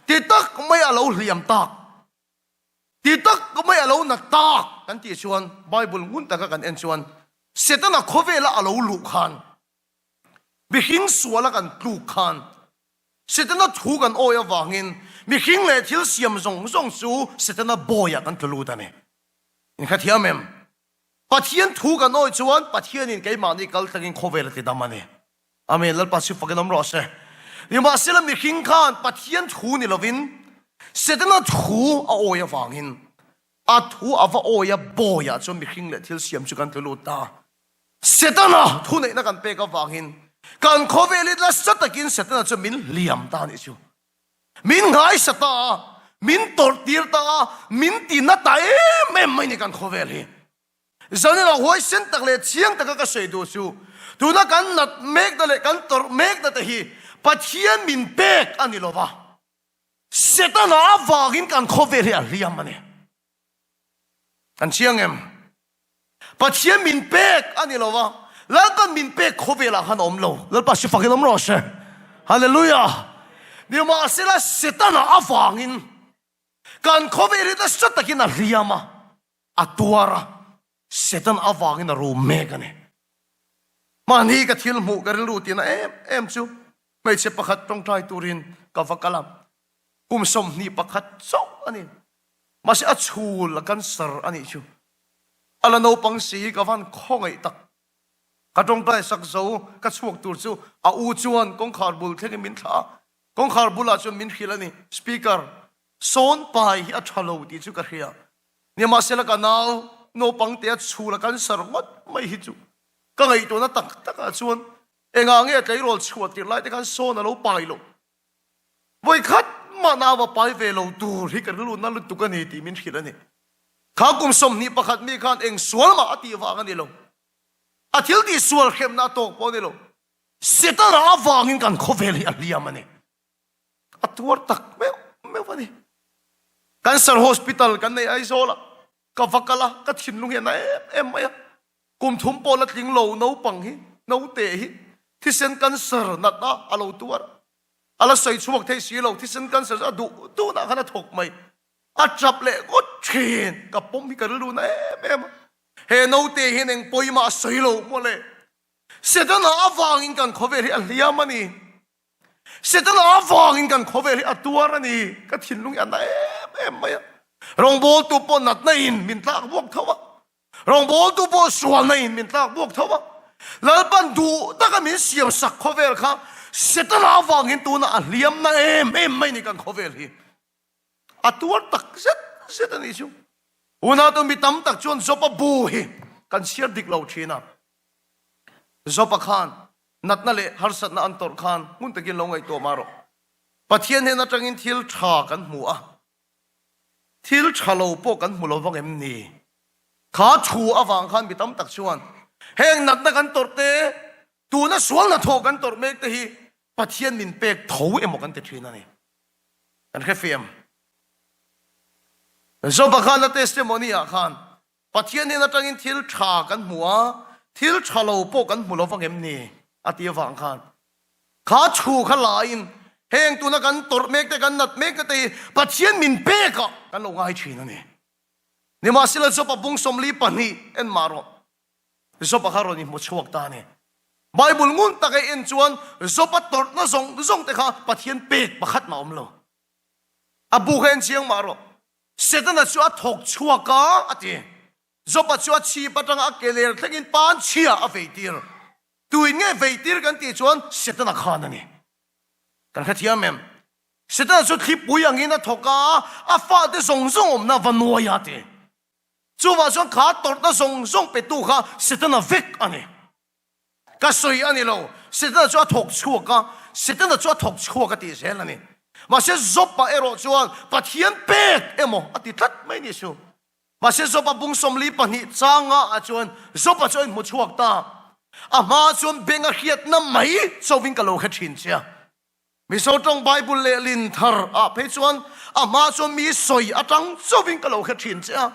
ti tak mai alo hliam tak ti tak mai alo na tak kan ti chuan bible ngun ta ka kan en chuan setana khovela alo lu khan mi hing suala kan tlu khan setana thu kan oya wangin mi hing le thil siam zong zong chu setana boya kan tlu ta ne in kha thiamem pathian thu kan oi chuan pathian in keima ni kal takin khovel ti damani amen lal pasi fakenam ro se ni ma sela mi hing khan pathian thu ni lovin setana thu a oya wangin a thu ava oya boya chu mi hing le thil siam chu kan tlu ta setana thu nei na kan pe ka wangin kan khoveli la satakin setana chu min liam ta ni chu min ngai sata min tor tir ta min ti na ta em mai ni kan khoveli zani la hoi sen tak le chiang tak ka sei do chu tu na kan nat mek da le kan tor mek da ta hi pathian min pek ani lova setana awagin kan khoveli a liam mane kan chiang em pathian min pek ani lova lal kan min pe khovela han om lo lal pa shi fakin om ro she hallelujah ni ma sela setana awangin kan khoveli da satakin a liama atuara setan awangin a ru megane mani ka thil mu ka ru tina em chu mai che pakhat tong trai turin ka vakalam kum som ni pakhat so ani masi achul kan sar ani chu ala no pang si ka van khongai tak ka tong trai sak zo ka chuak tur chu a u chuan kong khar bul theng min tha kong khar bula chu min khilani speaker son pai a thalo ti chu ka hria ni ma sela ka naw no pang te chula kan sar mat mai hi chu ka ngai to na tak tak a chuan enga nge tlai rol chuat ti lai te kan son a lo pai lo voi khat ma na wa pai ve lo tur hi ka lu na lu tu ka ni ti min khilani kha kum som ni pakhat mi khan eng sual ma ati wa ka ni lo athil di sual khem na tok po ni lo setara awangin kan khoveli a liam ani atuar tak me wani cancer hospital kan nei ai zola ka vakala ka thinlung he na em maya kum thum pola tling lo no pang hi no te hi thisen cancer na ta alo tuar ala sai chuak thei si lo thisen cancer a du na khana thok mai a chap le ko thin ka pom hi ka lu na em he no te hin eng poima sai lo mo le setana awangin kan khoveli a liam ani setana awangin kan khoveli a tuar ani ka thinlung an na em maya rong bol tu po nat na in min tlak buak thawa rong bol tu po sual na in min tlak buak thawa lalpan du ta ka min siam sak khovel kha setana awangin tu na a liam na em mai ni kan khovel hi atuar tak setani chu una to mi tam tak chuan zopa bu hi kan siar dik lo thina zopa khan nat na le harsat na antor khan mun takin longai to maro pathian he na tangin thil tha kan mu a thil thalo po kan mu lo wang em ni kha thu awang khan mi tam tak chuan heng nat na kan torte tu na sual na tho kan tor mek te hi pathian min pek tho emo kan te thina ni kan khefem zopa khan na testimony a khan pathian he na tangin thil tha kan mu a thil thalo po kan mu lo wang em ni ati awang khan kha thu kha la in heng tu na kan tor mek te kan nat mek te pathian min pe ka kan lo ngai thina ni ni ma sila so pa bung som li pani en maro so pa kharo ni mo chuak ta ni bible ngun ta ke en chuan so pa tor na zong te kha pathian pek pakhat ma om lo abu khen chiang maro setana chu a thok chuak ka ati zopa chua chi patang akeler thengin pan chia a veitir tuin nge veitir kan ti chuan setana khan ani kan khathia mem setana chu thip pui angin a thoka a fa te song song om na vanwa ya te chu wa chuan kha tor na song song pe tu kha setana vek ani ka soi ani lo setana chu thok chu ka setana chu thok chu ka ti sel ani ma se zopa ero chuan pathian pek emo ati that mai ni su mà sẽ zopa bung som li pani changa a chuan zopa chuan mu chuak ta ama chuan benga hiat na mai chowin ka lo kha thin chia mi so tong bible le lin thar a pe chuan ama chuan mi soi atang chowin ka lo kha thin chia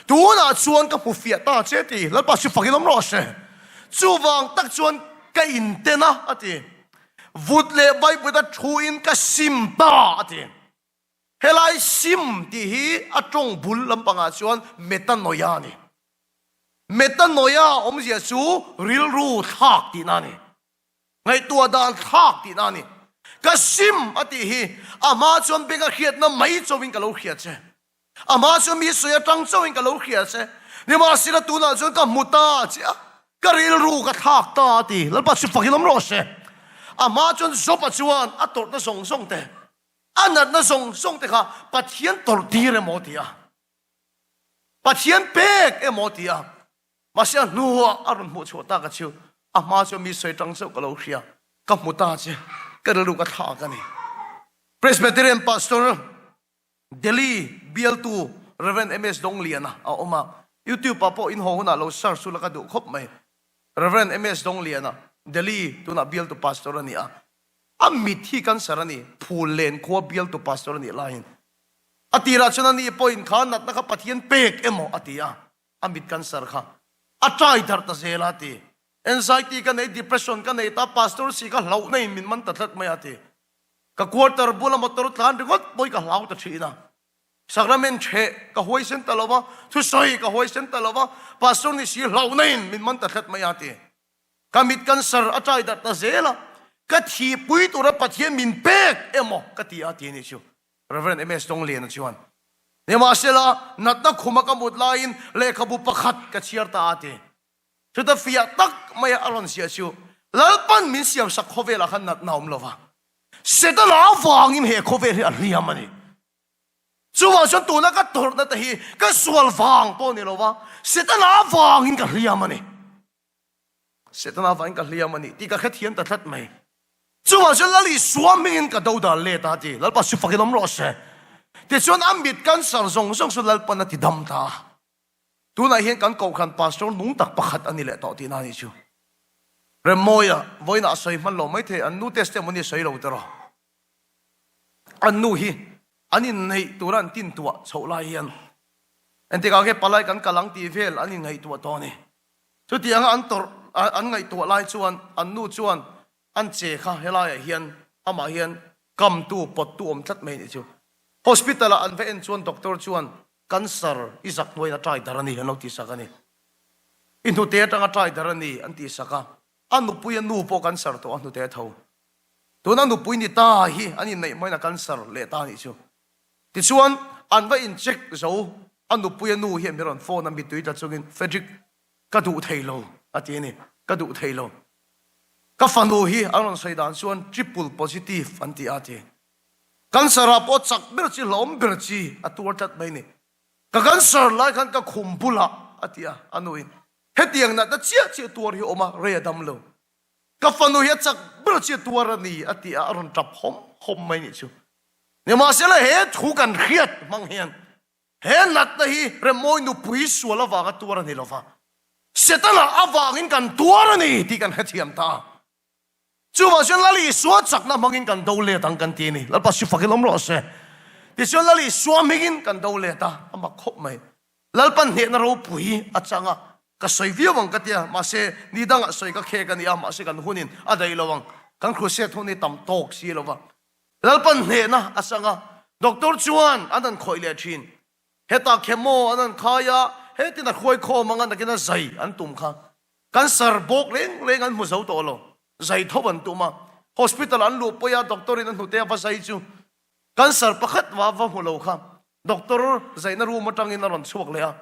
tu na chuan ka pu fia ta che ti la pa si fakinom ro se chu wang tak chuan ka in te na ati vut le bible da thu in ka sim ta ati helai sim ti hi atong bul lampanga chuan metanoia ni metanoia om zia chu ril ru thak ti na ni ngai tua dan thak ti na ni ka sim ati hi ama chuan benga khiat na mai chowin ka lo khiat che ama chuan mi soya tang chowin ka lo khiat che ni ma sila tu na chuan ka muta cha ka ril ru ka thak ta ti lalpa chu fakinom ro se ama chuan zopa chuan ator na song song te anat na song te kha pathian tor dir emotia pathian pek emotia masia nuwa arun mu chota ka chu ama chu mi soi tang so ka lo hria ka muta che ka lu ka tha ka ni Presbyterian pastor Delhi BL2 Reverend MS Dongliana a oma YouTube pa po in ho na lo sar su la ka du khop mai Reverend MS Dongliana Delhi tu na BL2 pastor ani a amit hi kan sarani phulen kho bial to pastor ni lain atira chuna ni point khan nat na ka pathian pek emo atia amit kan sar kha atrai dar ta zelati anxiety kan ei depression kan ei ta pastor si ka lau nei min man ta thlat mai ati ka quarter bula motor tlan ringot boy ka lau ta thina sacrament che ka hoisen talova thu soi ka hoisen talova pastor ni si lau nei min man ta thlat mai ati kamit kan sar atrai dar ta zela ka thi pui tu ra pathian min pek emo ka ti ati ni chu Reverend MS Donglian chuan ne ma sela nat na khuma ka mut lain le khabu pakhat ka chiar ta ati chu ta fia tak mai aron sia chu lalpan min siam sak khovela khan nat naum lova seta la wangin he khovel a hliam ani chu wa chu tu na ka tor na ta hi ka sual wang po ni lova seta la wangin ka hliam ani seta la wangin ka hliam ani ti ka khathian ta thlat mai chu wa chu lali suaming ka do da le ta ti lalpa su fakinom ro se ti chuan amit kan sar zong zong su lalpa na ti dam ta tu na hian kan ko khan pastor nung tak pakhat ani le to ti na ni chu remoya voina soi man lo mai the an nu testimony soi lo tero an nu hi ani nei turan tin tua chola hian ente ka ke palai kan kalang ti vel ani ngai tua to ni chu ti anga an tor an ngai tua lai chuan an nu chuan an che kha helai hian ama hian kam tu pot tu om thlat mai ni chu hospital an ve en chuan doctor chuan cancer izak noi na try darani hano ti sakani inu te tanga try darani an ti saka anu puya nu po cancer to anu te tho to na nu pui ni ta hi ani nei moi na cancer le ta ni chu ti chuan an va in check zo anu puya nu hi miron phone na mi tui ta chungin Frederick ka du thailo ati ni ka du thailo ka fanu hi aron saidan chuan triple positive anti ati cancer a po chak ber chi lom ber chi atur tat mai ni ka cancer lai khan ka khumpula atia anuin hetiang na ta chia chi tur hi oma re dam lo ka fanu hi chak ber chi tur ani atia aron tap hom mai ni chu ne ma sela he thu kan khiat mang hian he nat na hi remoi nu pui suala wa ka tur ani lova setala awangin kan tur ani ti kan hetiam ta chu wa chen lali suwa chak na mangin kan do le tang kan ti ni lalpa su fakilom ro se ti chen lali suwa migin kan do le ta ama khop mai lalpan he na ro pui achanga ka soi view wang ka tia ma se ni dang soi ka khe kan ya ma se kan hunin adai lawang kan khu se thoni tam tok si lowa lalpan he na asanga doctor chuan anan khoi le thin heta khemo anan khaya heti na khoi kho manga na kina zai an tum kha kan sar bok leng leng an mu zo to lo zai thoban tuma hospital an lu poya doctor in hute va sai chu cancer pakhat wa va mulo kha doctor zai na ru matang in ron chuak le a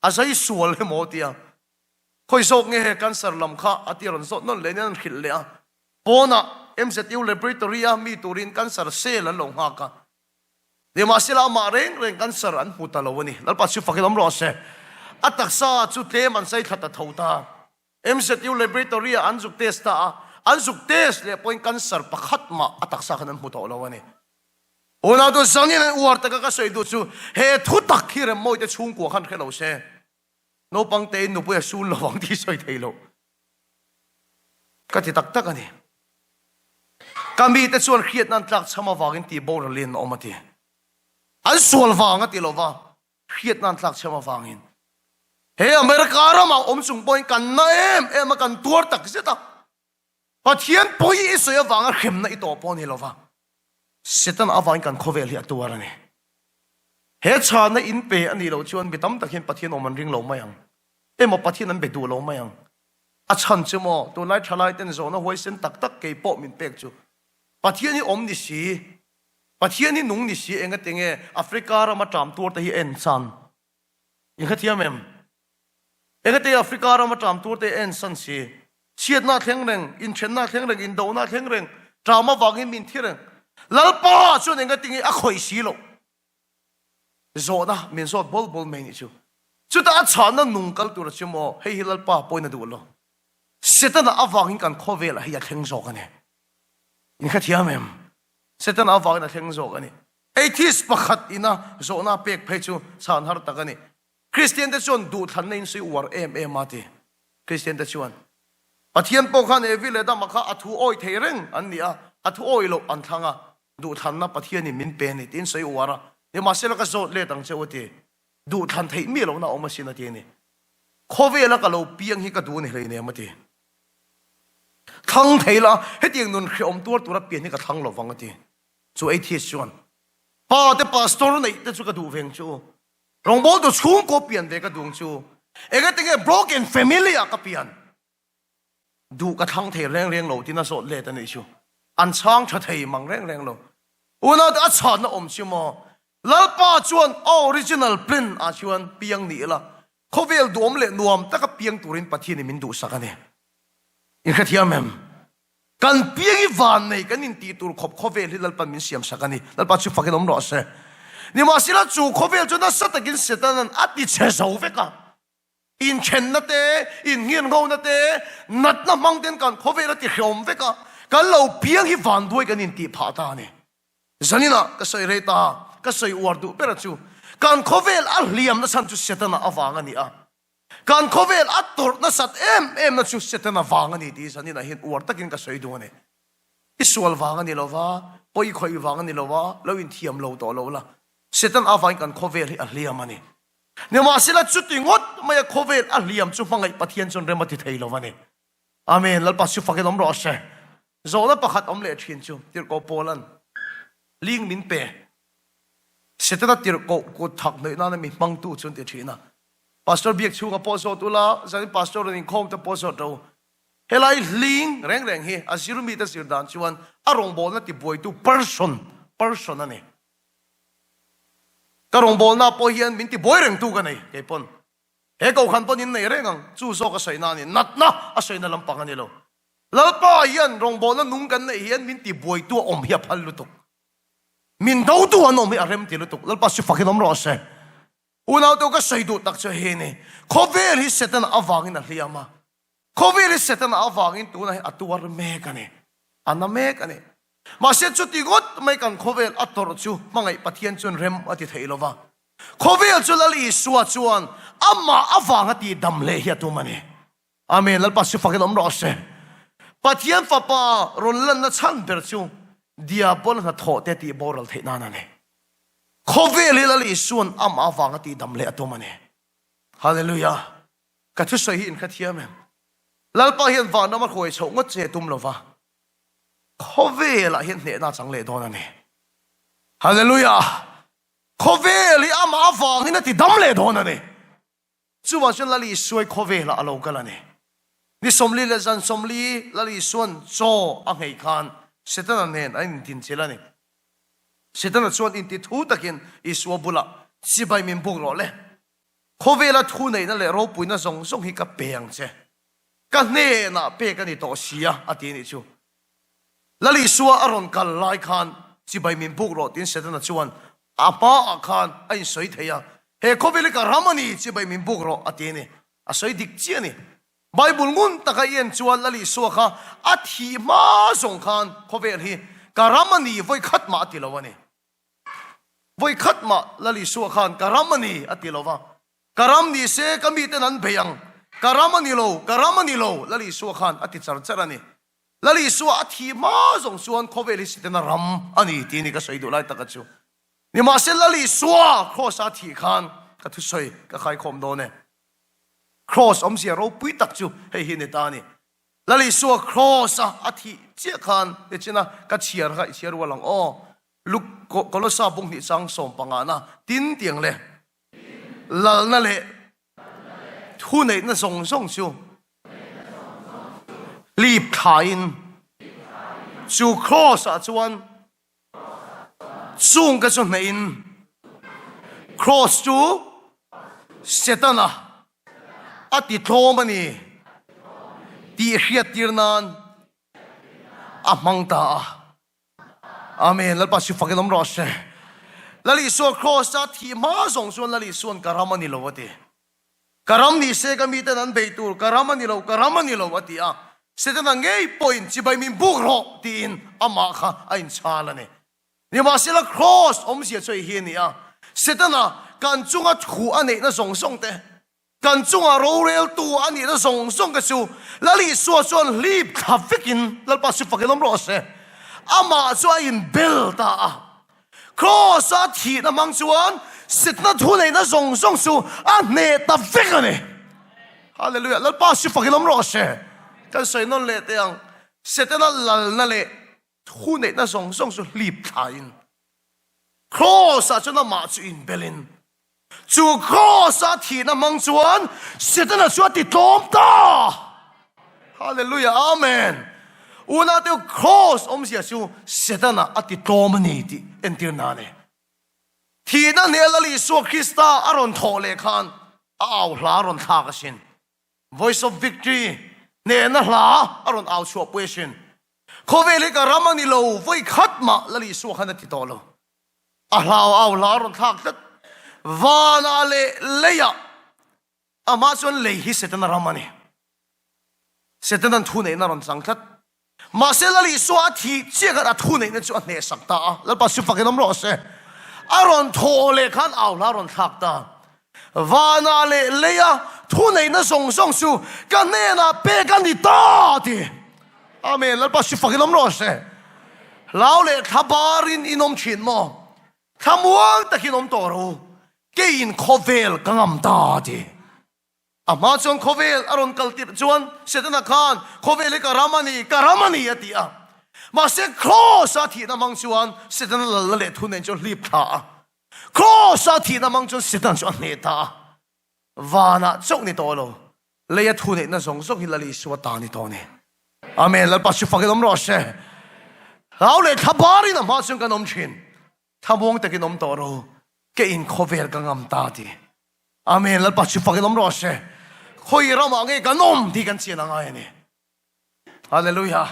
azai sual he motia khoi sok nge he cancer lam kha atiron so non lenan khil le a pona MZU laboratory a mi turin cancer cell an long ha ka de ma sila ma reng cancer an putalawani lalpa chu fakilam ro se ataksa chu te man sai thata thota MZU laboratory an zuk test ta an zuk test le point cancer pakhat ma ataksa khanan putalawani ona to sangin war ta ka soi du chu he thu tak khire moi te chung ko khan khelo se no pang te nu pu su lo wang ti soi thei lo ka ti tak tak ani kami te chuan khiat nan tlak chama wangin ti bor len omati an sual wanga ti lo wa khiat nan tlak chama wangin he America ra ma om chung point kan na em kan tuar tak se ta pathian poi isoi wanga khem na I to pon hi lo wa Satan avang kan khovel hi atuarani he chana in pe ani lo chuan bitam takhin pathian oman ring lo mayang emo pathian an bedu lo mayang a chan chumo to lai thalai ten zona hoisen tak tak ke po min pek chu pathian ni om ni si pathian ni nung ni si enga tenge Africa ra ma tram tur ta hi en san inga thiamem enga te Africa ra ma tram tur te en san si chiat na thleng reng in chen na thleng reng in do na thleng reng trama wangin min thireng lalpa chu nenga tingi a khoi silo zona min so bol mai ni chu ta chana nungkal tur chumo hei hilalpa poina du lo setana awangin kan khovel hi ya thleng zo kane in kha thiamem setana awangin a thleng zo kane atheist pakhat ina zona pek phei chu chan har takani Christian te chon du than nei sui war em ati Christian te chuan pathian po khan evile da makha athu oi theireng an nia athu oi lo an thanga du than na pathian ni min pe ni tin soi wara ni masela ka zo le tang chewati du than thei mi lo na o masina ti ni khovela ka lo piang hi ka du ni hle ne mati thang theila hetiang nun khom tur pian ni ka thang lo wang ati chu atheist chuan pa te pastor nei te chu ka du veng chu rong bol do chung ko pian ve ka dung chu ega tinge broken family a ka pian du ka thang thei reng lo tin na so le ta ni chu an chang tha thei mang reng lo una da chan na om chimo lalpa chuan original plan a chuan piang ni la khovel dom le nuam ta ka piang turin pathi ni min du sakane in kha thiamem kan piang I van nei kan in ti tur khop khovel hi lalpa min siam sakani lalpa chu fakin om ro se ni ma sila chu khovel chu na satakin setanan ati che zo veka in chen na te in ngien ngau na te nat na mang den kan khovel ti khom veka kan lo piang hi van duai kan in ti pha ta ni zanina ka soi reta ka soi wardu pera chu kan khovel a hliam na san chu setana awanga ni a kan khovel a tor na sat em na chu setana wanga ni ti zanina hin war takin ka soi du ne isual wanga ni lova poi khoi wanga ni lova lo in thiam lo to lo la setan awang kan khovel hi a hliam ani ne ma sila chu tingot maya khovel a hliam chu mangai pathian chon remati thei lo wani amen lal pasu fakelom ro se zona pakhat om le thin chu tir ko polan ling min pe setana tir ko thak nei na mi mang tu chun te thina pastor biak chu ka poso tula zani pastor ning khom ta poso to helai ling reng hi asiru mi ta sir dan chuan arong bol na ti boy tu person ani karong bol na po hian min ti boy reng tu ka nei ke pon he ko khan pon in nei rengang chu so ka sai na ni nat na a sai na lampang ani lo lalpa hian rong bol na nung kan nei hian min ti boy tu om hi phal lu tu min do tu an om hi arem ti lu tu lalpa su fakin om ro se unaw to ka sai du tak che he ne khovel hi setan awangin a hliama khovel hi setan awangin tu na atuar me ka ne ana me ka ne ma se chu ti got mai kan khovel ator chu mangai pathian chun rem ati theilova khovel chu lali suwa chuan amma awanga ti dam le hi tu mani amen lalpa su fakin om ro se pathian papa ronlan na chan ber chu diabol na tho te ti boral theina na ne khovel lali suan am awanga ti dam le atomane hallelujah ka thu sai in khathiam lalpa hian va na ma khoi chho ngot che tum lova khovel a hian ne na chang le don ani hallelujah khovel am awanga ti dam le don ani chuwa chen lali suai khovel a lo kalani ni somli le zan somli lali suan cho a ngei khan setana nen ain tin chelani setana chuan in ti thu takin iswa bula sibai min buk ro le Kovela thu nei na le ro pui na zong zong hi ka peng che ka ne na pe ka ni to sia ati ni chu lali suwa aron kal lai khan chi bai min buk ro tin se na chuan apa khan ai soi theya he kovela ka ramani chi bai min buk ro ati ni a soi dik chi ni Bible ngun taka yen chuan lali suwa kha athi ma zong khan kovel hi ka ramani voi khat ma ati lawani voi khat ma lali suwa khan ka ramani ati lawa karam ni se kami te nan beyang karamani lo lali suwa khan ati char charani lali suwa athi ma zong suan khoweli sitena ram ani ti ni ka soi du lai taka chu ni ma se lali suwa cross athi khan ka thu soi ka khai khom do ne cross om sia ro pui tak chu hei hi ne ta ni lali suwa cross athi che khan e china ka chiar ha chiar walang o luk kolosa bung ni sang som pangana tin tiang le lal na le thu nei na song song chu lip thain chu cross a chuan chung ka chu nein cross chu setana ati thomani ti hiat tirnan amangta amen lalpa si fakelom roshe lali so cross a thi ma zong suan lali suan karamani lowati karam ni se kami te nan beitur karamani lo ati a se te na ngei point chi bai min bukro tin ama kha ain chalane ni ma sila cross om sia choi hi ni a se te na kan chunga thu ane na zong zong te kan chunga ro rel tu ani na zong zong ka chu lali so chuan lip khafikin lalpa si fakelom rose ama chu in belta cross a thi na mang chuan sit na thu nei na zong zong su a ne ta fikane hallelujah lalpa si fakelom rose kan sai non le te ang sit na lal na le thu nei na zong zong su lip thain cross a chu na ma chu in belin chu cross a thi na mang chuan sit na chu ti tom ta hallelujah amen una te cross om sia chu setana ati tomani ti entir na ne thi na ne lali so Krista aron thole khan aw hla ron tha ka sin voice of victory ne na hla aron aw chu position khovele ka ramani lo voi khatma lali so khan ti tolo a hla aw hla ron thak tat vana le leya ama chon le hi setana ramani setana thu ne na ron chang that ma se lali swa thi che ga thu nei na chu ne sakta lal pa su fakelom ro se aron thole khan aw la ron thak ta vana le leya thu nei na song song su ka ne na pe kan di ta ti amen lal pa su fakelom ro se lao le khabarin inom chin mo thamuang takinom toro ke in khovel kangam ta ti ama chon khovel aron kaltir chuan setana khan khovel ka ramani ati a ma se cross a thi na mang chuan setana la le thunen chon lip tha cross a thi na mang chon setan chon ne ta vana chok ni tolo le ya thune na song sok hilali suwa ta ni to ne amen lal pa su fakelom ro se law le thabari na ma chon kanom chin thamong takinom toro ke in khovel kangam ta ti amen lal pa su fakelom ro se khoi rama nge kanom di kan chian anga ni hallelujah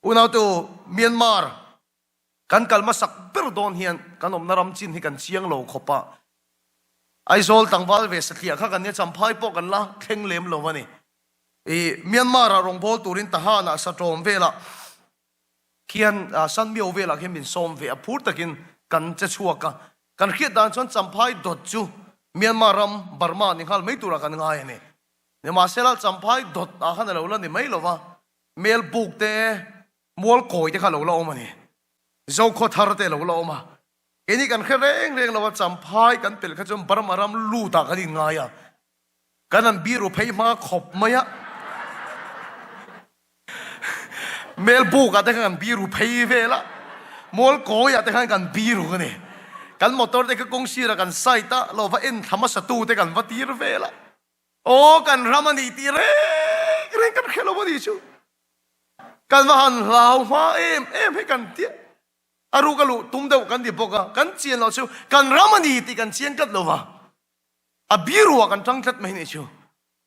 unaw tu Myanmar kan kalma sak perdon hian kanom naram chin hi kan chiang lo khopa aizol tangwal ve sathia kha kan ne champhai po kan la thenglem lo wani e Myanmar rong bol turin tahana satrom vela kian sanmio vela khem min som ve apur takin kan che chuaka kan khiat dan chon champhai dot chu Myanmar ram Burma ni khal mei tura kan ngai ne ne ma sela champhai dot a khan lo la ni mai lo wa mel buk te mol koi te kha lo lo ma ni zo kho thar te lo lo ma eni kan khreng reng lo wa champhai kan pel kha chom Burma ram lu ta kan ngai ya kanan biru phei ma khop ma ya mel buk a te kan biru phei ve la mol koi a te kan biru ka ni kan motor te ka kong sira kan saita lo va en thama satu te kan vatir vela o kan ramani ti re kan khelo bodi chu kan va han lau ma em he kan ti aru ka lu tum deu kan di boka kan chien lo chu kan ramani ti kan chien kat lo va abiru kan tang khat mai ni chu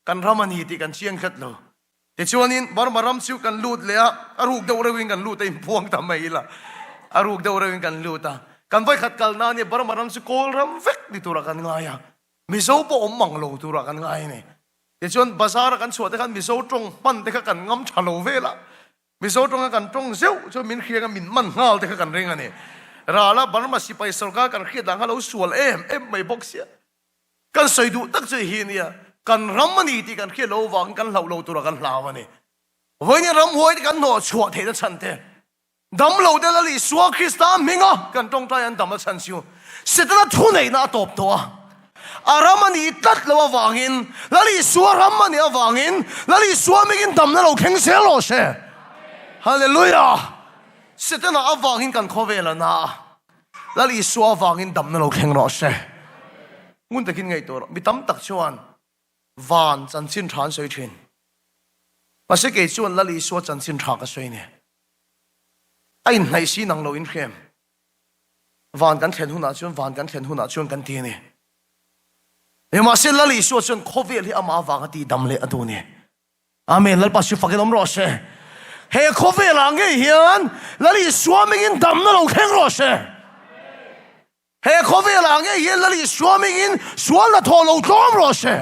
kan ramani ti kan chiang khat lo te chuanin bar maram chu kan lut le aruk do rewin kan lut ai puang ta mai la aruk do rewin kan lut ta kan vai khat kal na ni bar maram chu kol ram vek ni tura kan ngaya miso po mang lo tura kan ngai ni te chuan bazar kan chuat kan miso tong pan te kan ngam thalo vela miso tong kan tong zeu chu min khia kan min man ngal te kan ring ani rala barma si pai sarka kan khia dang halo sual em mai boxia kan soidu tak che hi nia kan ramani ti kan khia lo wang kan lo tura kan hlawani voini ram hoi kan no chua the da chante dam lo de la li suwa krista minga kan tong tai an dam chan siu setana thu nei na top to aramani tat lo wangin lali suwa ramani awangin lali suwa mingin dam na lo kheng se lo se hallelujah setana awangin kan khowela na lali suwa wangin dam na lo kheng ro se ngun takin ngai to mi tam tak chuan van chan chin than soi thin ma se ke chuan lali suwa chan chin tha ka soi ne ai nai si nang lo in khem van kan thlen huna chuan van kan thlen huna chuan kan ti ne e ma se lali suwa chuan khovel hi ama wanga ti dam le atu ne amen lal pa su fakelom ro se he khovel ange hian lali suwa mingin dam na lo kheng ro se he khovel ange hian lali suwa mingin sual na tholo tom ro se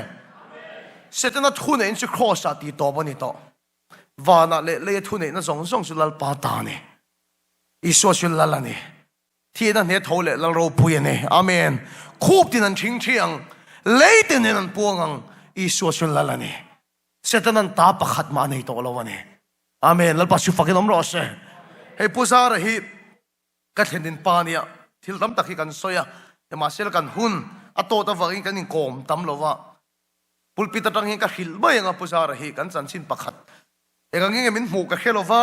setana thune in chu cross ati to bani to vana le thune na zong zong chu lal pa ta ne iso chu lalani thina ne thole lal ro pui ne amen khup tin an thing thiang leitin an puangang iso chu lalani setana ta pakhat ma nei to lawani amen lal pa chu fakelom ro se he pusar hi ka thlenin pa nia thil tam takhi kan soya ema sel kan hun ato ta wangin kan in kom tam lova pulpita tang hi ka hil mai nga pusar hi kan chan chin pakhat egangi min mu ka khelova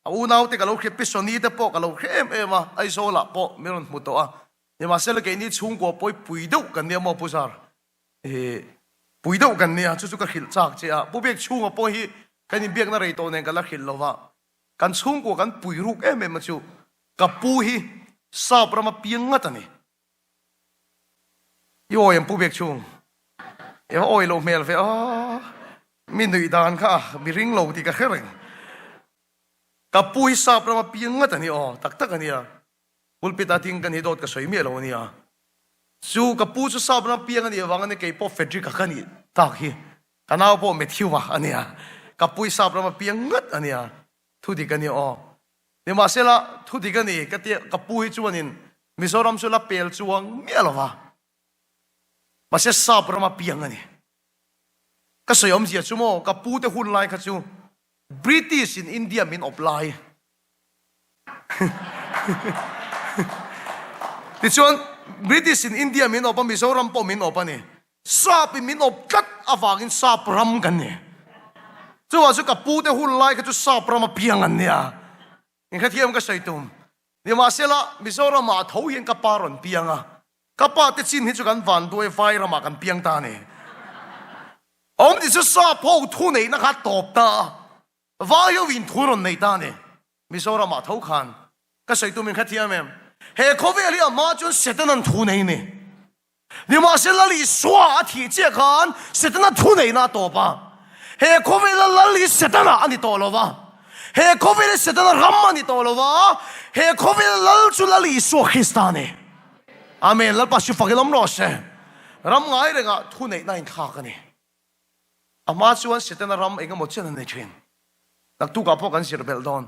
au nau te ka lo khe pisoni te po ka lo khem ema ai so la po meron mu to a ema sel ke ni chung ko poi pui do kan ne mo pusar pui do kan ne chu chu ka hil chak che a bu bek chung po hi kan in bek na rei to ne ka la hil lova kan chung ko kan pui ruk em chu ka pu hi sa prama piang ngatani yo em pu bek chung e oi lo mel ve min nui dan kha mi ring lo ti ka khereng ka pui sa prama piang ngatani tak tak ania pulpita ting kan hi dot ka soi me lo nia chu ka pu chu sa prama piang ani wang ani ke po fedri ka kani tak hi kanao po me thiwa ania ka pui sa prama piang ngat ania thu di kani ni ma sela thu di kani ka te ka pui chuanin mizoram chu la pel chuang mielova ma se sa prama piang ani ka soyom zia chumo ka pu te hun lai kha chu British in India min apply ti chuan British in India min op mizoram po min op ani sa pi min op kat awangin sa pram kan ni chu wa chu ka pu te hun lai kha chu sa prama piang an nia in kha thiam ka saitum ni ma sela mizoram ma tho hin ka paron pianga ka pa te chin hi chu kan van duai vai rama kan piang ta ni om di chu sa po thu nei na kha top ta va yo win thu ron nei ta ni mizoram ma tho khan ka saitum in kha thiam em he khoweli ma chu setan an thu nei ni ni ma sela li swa thi che khan setan thu nei na to pa he khowela lali setan ani to lo wa he khowela setan ram ani to lo wa he khowela lal chu lali so kristane amen lal pa shu fagelom ro se ram ngai renga thu nei na in kha ka ni ama chuan setan ram enga mo chen nei thin tak tu ka po kan sir bel don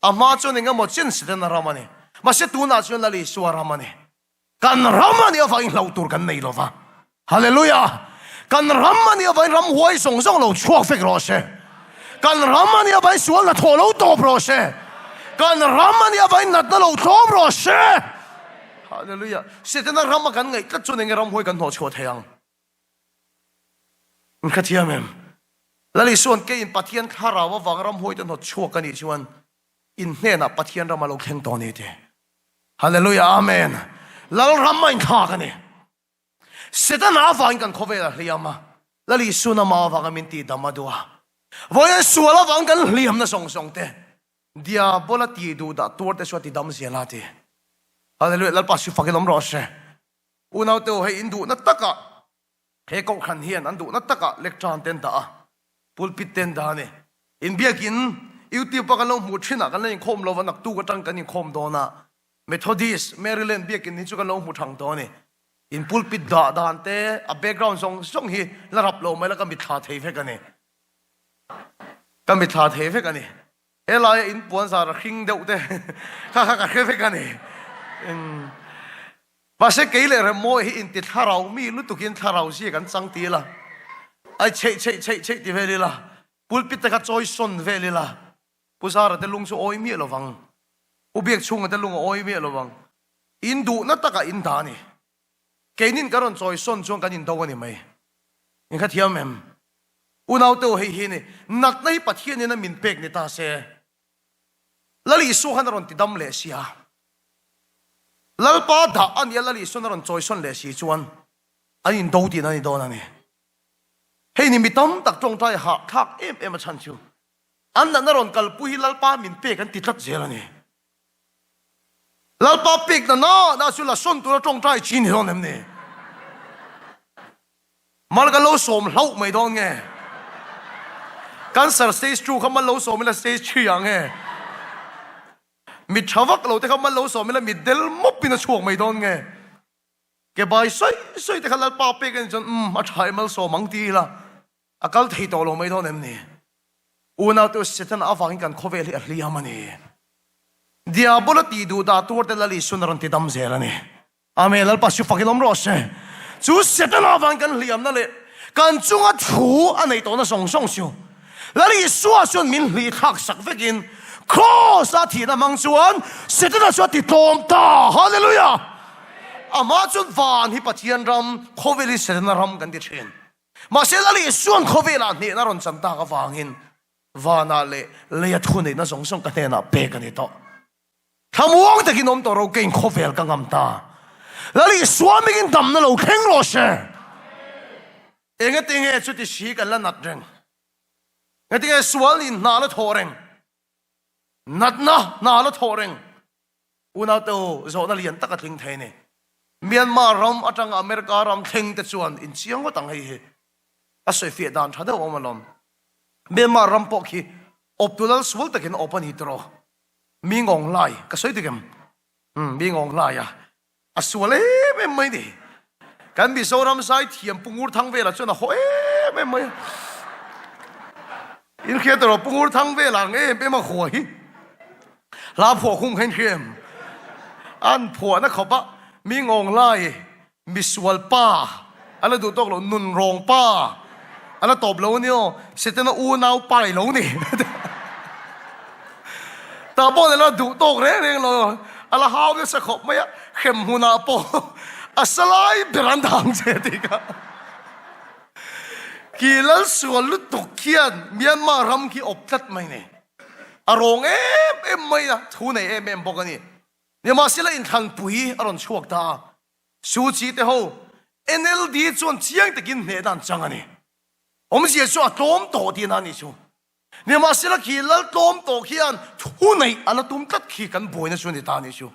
ama chuan enga mo chen setan ram ani ma se tu na chuan lali so ram ani kan ram ani fa in lau tur kan nei lo wa hallelujah kan ram ani fa ram huai song song lo chuak fek ro se kan ram ani fa sual na tho lo to pro se kan ram ani fa nat na lo to pro se hallelujah setena ram kan ngai tat chu nge ram hoi kan ho chho thayang in khathiamem lali son ke in pathian khara wa wang ram hoi tan ho chho kan ni chuan in hne na pathian ram lo kheng to ni te hallelujah amen lal ram in kha kan ni setena fa in kan khove la hliama lali suna ma wa ga min ti damadua voya suala wang kan hliam na song song te dia bola ti du da tur te swati dam zela te hallelujah lal pa su fakelom ro se unau te he indu na taka he ko khan hian an du na taka lectern ten da pulpit ten da ne in biakin youtube pa kan lo mu thina kan le khom lo wanak tu ka tang kan khom do na Methodist Maryland biakin ni chu kan lo mu thang do ne in pulpit da dan te a background song hi la rap lo mai la ka mi tha thei fe kan ne ka mi tha thei fe kan ne helai in puan sa ra khing deuh te kha kha kha fe kan ne mà sẽ kể lại rồi mỗi hiện tiết thà rau mi lúc tụi kiến thà rau gìกันจังตีละไอ้เช่ตีเวลีละปุลปิดตะกัดจอยซนเวลีละปุษาระเตลุงสู้อ้อยมีระวังอุเบียกชุงเตลุงอ้อยมีระวังอินดูนัตตะกัอินทานี่เกนินการอนจอยซนช่วงกันอินโตกันนี่ไหมนี่ข้าเทียมแม่อุณเอาเตวเฮียนี่นัดในปัจเจียนี่นะมินเป็กนี่ตาเสแล้วลิสุขันรอนติดดำเลเซียลัลปาด่าอันยัลลิสุนรอนจอยสุนเลสีจวนอันนี้ดูดีนะนี่ดูนะนี่เฮ้ยนี่มีตั้มตักตรงใจหักทักมาชันชิวอันนั้นนรอนกัลปุยลัลปามินเปกันติดลัดเจรนี่ลัลปาเปกนะน่าสุลสุนตัวตรงใจจีนเหรอเนี่ยนี่มาแล้วก็เราสมเล่าไม่โดนไงการสื่อสารจูเขามาเราสมไม่ละเสียชื่อยังไงมิชวักเราแต่เขามาเราสอนไม่ละมิดเดลมุบปินะช่วงไม่โดนไงแกบายสวยแต่เขาลัดป้าเปกันจนมาใช้มาสอนมังทีละอาการที่ตัวเราไม่โดนเนี่ยอุณาตัวเสด็จอาฟังกันโคเวลีอะไรมันนี่เดียบลตีดูดาตัวเตลลิสุนรันติดำเจรนี่อเมลัลปัสยุฟักลมรอเช่จูเสด็จอาฟังกันเลียมนั่นเลยกันจุงอัดหูอันไหนตัวน่ะส่งชิวแล้วลิสุอาสุนมินลีทักสักเวกินcross อาทิตย์นั้นมังชวนเสด็จชวนติดตอมตาฮาเลลูยาอามาจุดวานฮิปัจเจียนรำโคเวลิเสด็จนรำกันดิเชนมาเสด็จลิส่วนโคเวลาเนี่ยนรอนจันตากฟังหินวานาเลียทุนเนี่ยน่าส่งกันเนี่ยน่ะเปกันเนี่ยต่อทำวงแต่กินนมตัวเราเก่งโคเวลกังกำตาแล้วลิส่วนไม่กินดำนั่นเราเข่งโรเช่เองก็ติงเอชุดที่ชี้กันแล้วนัดเร่งเองติงเอส่วนนี่น่าละทอเร่งนัดนะน่าละทอเร่งอุณาเตอโซนเลียนตะกัดทิ้งเทนี่เมียนมารำอาจังอเมริการำทิ้งแต่ส่วนอินเชียงก็ตั้งให้อาศัยฟีดานชาเดอมาลมเมียนมารำปอกฮีอบตัวนั้นสวลตะกินโอปันฮิตรอมีงงไล่ก็สวยดีกันมีงงไล่อะสวลไม่ดีกันมีโซรำไซเทียมปุ่งอูทั้งเวลาจนโอ้ไม่อินเคียตรอปุ่งอูทั้งเวลาไม่มาหัวฮิลาผัวคงเห็นเข้มอันผัวนักขบะมีงงไล่มีสวลป้าอันนั้นดูตกหลนุนรองป้าอันนั้นตบแล้วเนี่ยเสร็จแล้วอูนาวไปแล้วนี่แต่พอเดี๋ยวเราดูตกเรื่องเลยอันนั้นเขาเนี่ยสักขบไม่อะเข้มหัวหน้าปออัศไลเบรันดังเจติกะกี่แล้วส่วนลุตกเขียนเมียนมารำกี่อบตัดไม่เนี่ยอารมณ์ไม่นะทุนไหนบอกกันนี่เนี่ยมาสิละอินทันปุยอารมณ์ช่วงตาสูจิเตหูNLD จวนเชียงตะกินเนดันจังอันนี้ผมเสียชัวร์ต้มโตดีนั่นนี่ชัวเนี่ยมาสิละขี้แล้วต้มโตเขียนทุนไหนอันนั้นต้มตัดขี้กันบ่อยนะชัวนี่ตานี่ชัว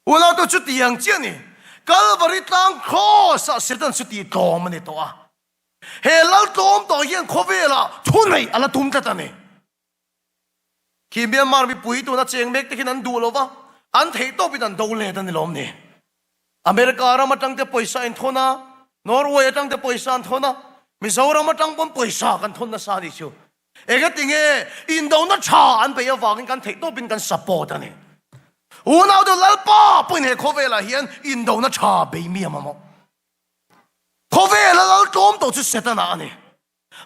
วันนั้นตัวจุดยังเจียนี่กัลบริตังโคสเสด็จสุดที่โตมันนี่ตัวเฮลัลต้มโตเขียนโคเวล่ะทุนไหนอันนั้นต้มตัดอันนี้ขี้เมียนมามีปุ๋ยตัวนั้นเจียงเมกตะกินนั้นดูหรอวะอันเทโตไปนั่นดูเลยตันนี่ล้มนี่อเมริกาเรามาตั้งแต่ปอยซาอินทนะนอร์เวย์ตั้งแต่ปอยซาอินทนะมิโซเรามาตั้งบนปอยซากันทนนะซาดิชูเอกติงอินโดนัชาอันไปยาวางกันเทโตเป็นกันสปอร์ตนี่อูน่าดูลัลป้าเป็นเหตุโคเวล่ะเฮียนอินโดนัชาไปมีมาโมโคเวล่ะลัลโจมตัวจุดเสตนานี่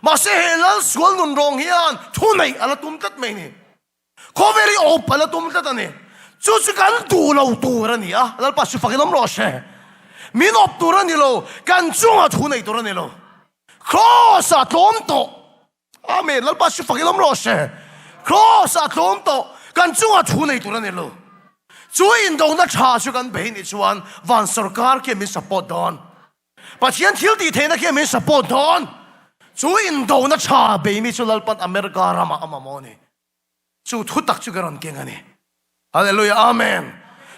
มาเสียลัลสวนนุนรองเฮียนทุนไหนอะไรตุ้มตัดไม่นี่โคเวลีโอปอะไรตุ้มตัดนี่จู่ๆกันดูเราตัวนี่อ่ะแล้วปัสสุฟักน้ำร้อนเช่มีนบตัวนี่เรากันจุงอ่ะทุนไหนตัวนี่เราครอสอ่ะต้มโตอาเมนแล้วปัสสุฟักน้ำร้อนเช่ครอสอ่ะต้มโตกันจุงอ่ะทุนไหนตัวนี่เราจู่อินโดนัชาชุกันไปนี่ชวนวันสกัดแค่มีสปอร์ตดอนปัจจัยที่ดีเทน่ะแค่มีสปอร์ตดอนจู่อินโดนัชาไปมีชุลัลปันอเมริการามาอามาโมนี่จู่ทุตักชุกันเก่งอันนี้ฮาเลลูยาอาเมน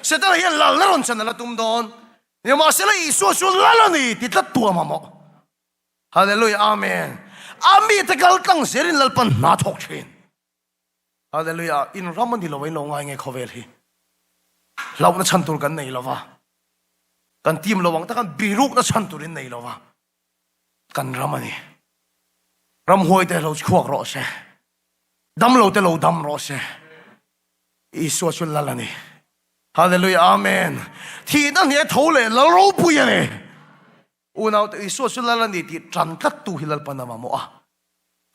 เสร็จแล้วเห็นลาลรอนฉันละตุ้มดอนเนี่ยมาเสร็จแล้วอีสัวลาลนี่ติดตัวมาโม Hallelujah, amen. Ami te kal tang serin lalpan na thok thin. Hallelujah, in ramani lo wai lo ngai nge khovel hi. Lau na chantur kan nei lova. Kan tim lo wang ta kan biruk na chanturin nei lova. Kan ramani. Ram hoi te lo khuak ro se. Dam lo te lo dam ro se. Isu chul lalani. Hallelujah, amen. Thi na ne thole lo ro pu ya ne. Unaw te isu chul lalani ti tran kat tu hilal panama mo a.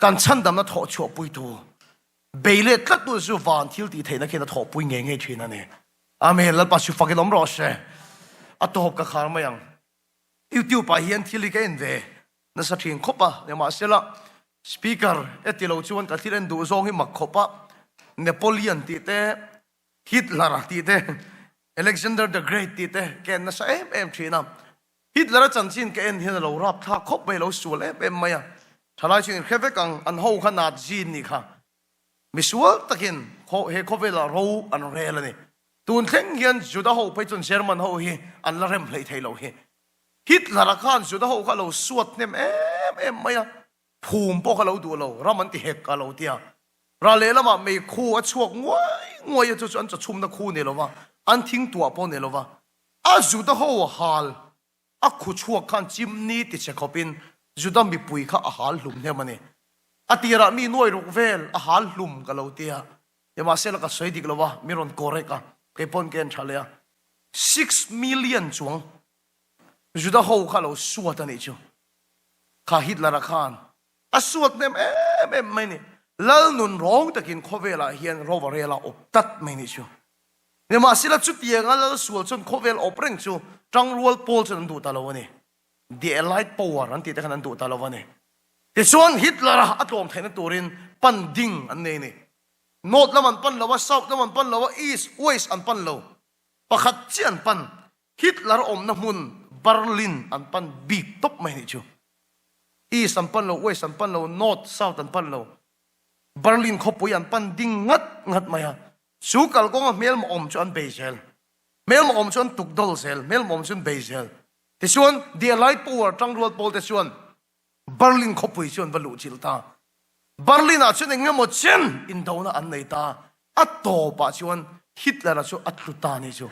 Kan chan dam na tho chu pui tu. Beile kat tu su van thil ti the na ke na tho pui nge nge thina ne. Amen. Lal pa su fa ke lom ro se. Atop ka khar ma yang. YouTube pa hian thili ke en ve. Na sa thin khopa ne ma sela. Speaker etilo chuan ka thiren du zong hi mak khopa. Napoleon ti te, Hitler ti te, Alexander the Great ti te, ken na sa em thina. Hitler chan chin ke en hin lo rap tha khop mai lo sul em maya. Thalai chin kheve kang an ho khana jin ni kha. Misual takin kho he khovela ro an rel ni. Tun theng hian juda ho pai chun German ho hi an la rem plei thei lo hi. Hitler khan juda ho kha lo suat nem em maya. Phum po kha lo du lo raman ti hek ka lo tia. Ra le lama me khu a chuak ngoi chu chu an cha chum na khu ne lo wa an thing tua po ne lo wa a juda ho hal a khu chuak khan chim ni ti che khopin juda mi pui kha a hal hlum ne mani atira mi noi ruk vel a hal hlum ka lo tia ema sel ka soi dik lo wa mi ron kore ka ke pon ken thalea 6 million chuang juda ho kha lo suat ani chu kha Hitler khan a suat nem em mai ni lal nun rong takin khovela hian rovarela op tat mai ni chu ne ma sila chu tianga lal sual chun khovel opreng chu tang rual pol chun du ta lo ni the allied power an ti ta kan du ta lo ni ti chuan Hitler atom thaina turin pan ding an nei ni north laman pan lawa south laman pan lawa east west an pan lo pakhat chi an pan Hitler om na mun Berlin an pan big top mai ni chu east an pan lo west an pan lo north south an pan lo Berlin khopui an pan ding ngat maya su kal ko mel mo om chuan beisel mel mo om chuan tukdol sel mel mo om chuan beisel ti chuan the allied power tang rual pol te chuan Berlin khopui chuan valu chilta Berlin a chuan engemaw chen in dona an nei ta atto pa chuan Hitler a chu atluta ni chu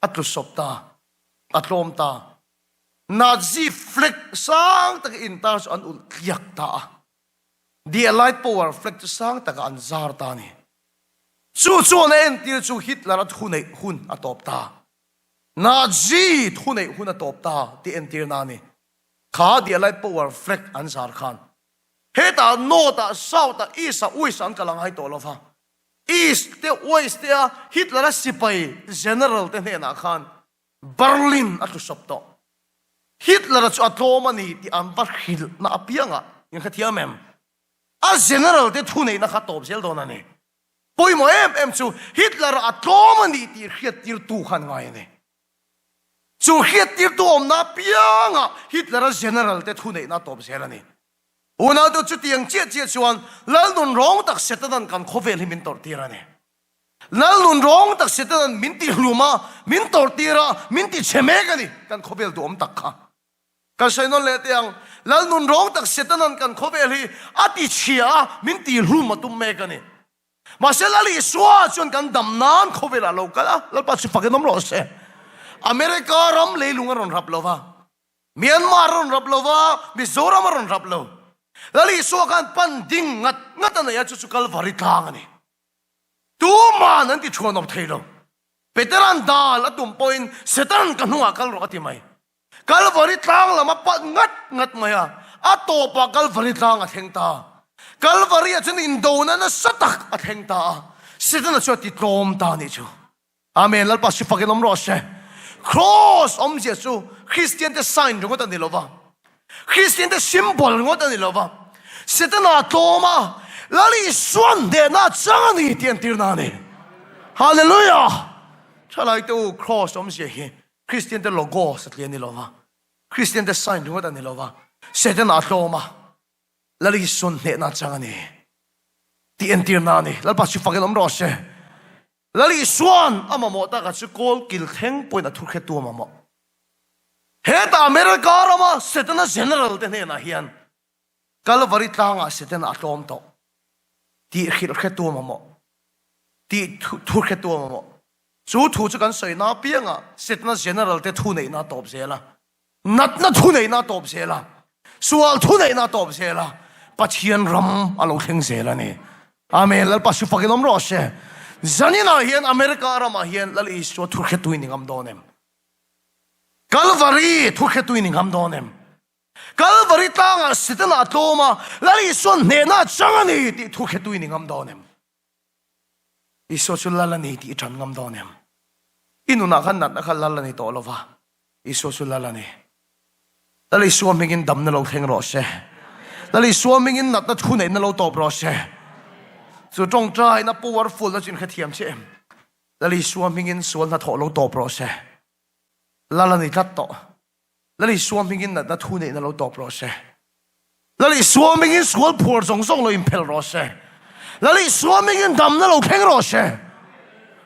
atlu sopta atlom ta Nazi flag sang tak in ta an ul yak ta the allied power flag to sang taka an zar ta ni chu na en tir chu Hitler at hun atop ta Nazi hun atop ta ti en tir na ni kha the allied power flag an zar khan he ta no ta south ta east ta west an kalang hai to lova east te west te Hitler sipai general te na khan Berlin atu sopto Hitler chu atlomani ti an par khil na apianga in khathia mem a general te thu nei na kha top sel dona ne poi mo em chu Hitler atlomani ti khiat tir tu khan ngai ne chu khiat tir tu om na pianga Hitler general te thu nei na top sel ani una do chu tiang che chuan lal nun rong tak setan kan khovel himin tor tirane lal nun rong tak setan min ti hluma min tor tira min ti chemegani kan khovel du om tak kha kan sainon le tiang lal nun rong tak setan kan khovel hi ati chia min ti hluma tum megani maselali swa chon kan damnan khovela lokala lal pa chu pakenom ro se America ram leilung ron rap lova Myanmar ron rap lova Mizoram ron rap lo lali swa kan pan ding ngat na ya chu kal varit lang ani tu man an ti chuan op thailo veteran dal atum point setan kan huwa kal ro ati mai kal varit lang lama pa ngat maya ato pa kal varit lang a thengta kal varia chen in dona na satak a thengta setan chu ti trom ta ni chu amen lal pa shi pakenom ro se cross om jesu Christian the sign ro ta ni lova Christian the symbol ro ta ni lova setan a toma lali swan de na changani tian tirnani hallelujah chalai to cross om je hi Christian the logo satlian ni lova Christian the sign ro ta ni lova setan a toma lali swan de na changani tian tirnani lal pa shi pakenom ro se lali swan ama mo ta ka chu kol kil theng point a thur khe tu ama mo Heta America rama setana general te ne na hian Calvary tanga setana atom to ti khir khetu mamo ti thu khetu mamo chu thu chu kan soi na pianga setana general te thu nei na top zela nat na thu nei na top zela sual thu nei na top zela pathian ram alo theng zela ni amen lal pasu fakinom ro she zanina hian America rama hian lal isu thu khetu ni ngam donem Calvary thu khetu ni ngam donem Calvary tanga sitana toma lali son nena changani ti thu khetu ni ngam donem iso chulalani ti than ngam donem inuna khan nat khal lalani to lova iso chulalani lali suamingin damna lo theng ro se lali suamingin nat na thu nei na lo to bro se chu tong trai na powerful na chin khathiam che lali suamingin sual na tho lo to bro se lalani that to lali suamingin na thu nei na lo to bro se lali suamingin sual phur song song lo impel ro se lali suamingin dam na lo pheng ro se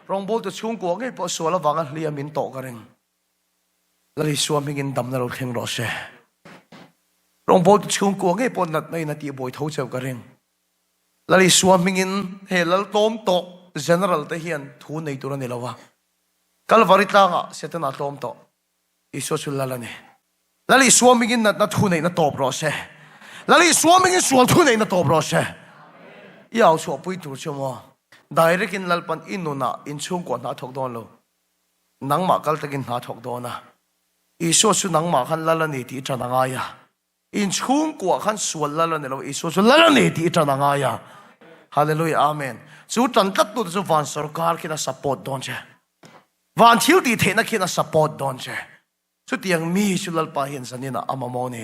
rong bol to chung ko nge po suala wanga liamin to ka ring lali suamingin dam na lo pheng ro se rong bol to chung ko nge po nat mai na ti boy tho chau ka ring lali suamingin helal tom to general te hian thu nei tur ni lawa Calvary tanga setana tom to iso chulalani lali suamingin na thu nei na top ro se lali suamingin sual thu nei na top ro se yaw so pui tu chomo direct in lalpan inuna in chung ko na thok don lo nang ma kal takin na thok dona iso su nang ma khan lalani ti chananga ya in chung ko khan sual lalani lo iso su lalani ti chananga ya hallelujah amen chu tan tat tu chu van sarkar kina support don che van thil ti thena kina support don che chu tiang mi chu lalpa hin sanina amamo ne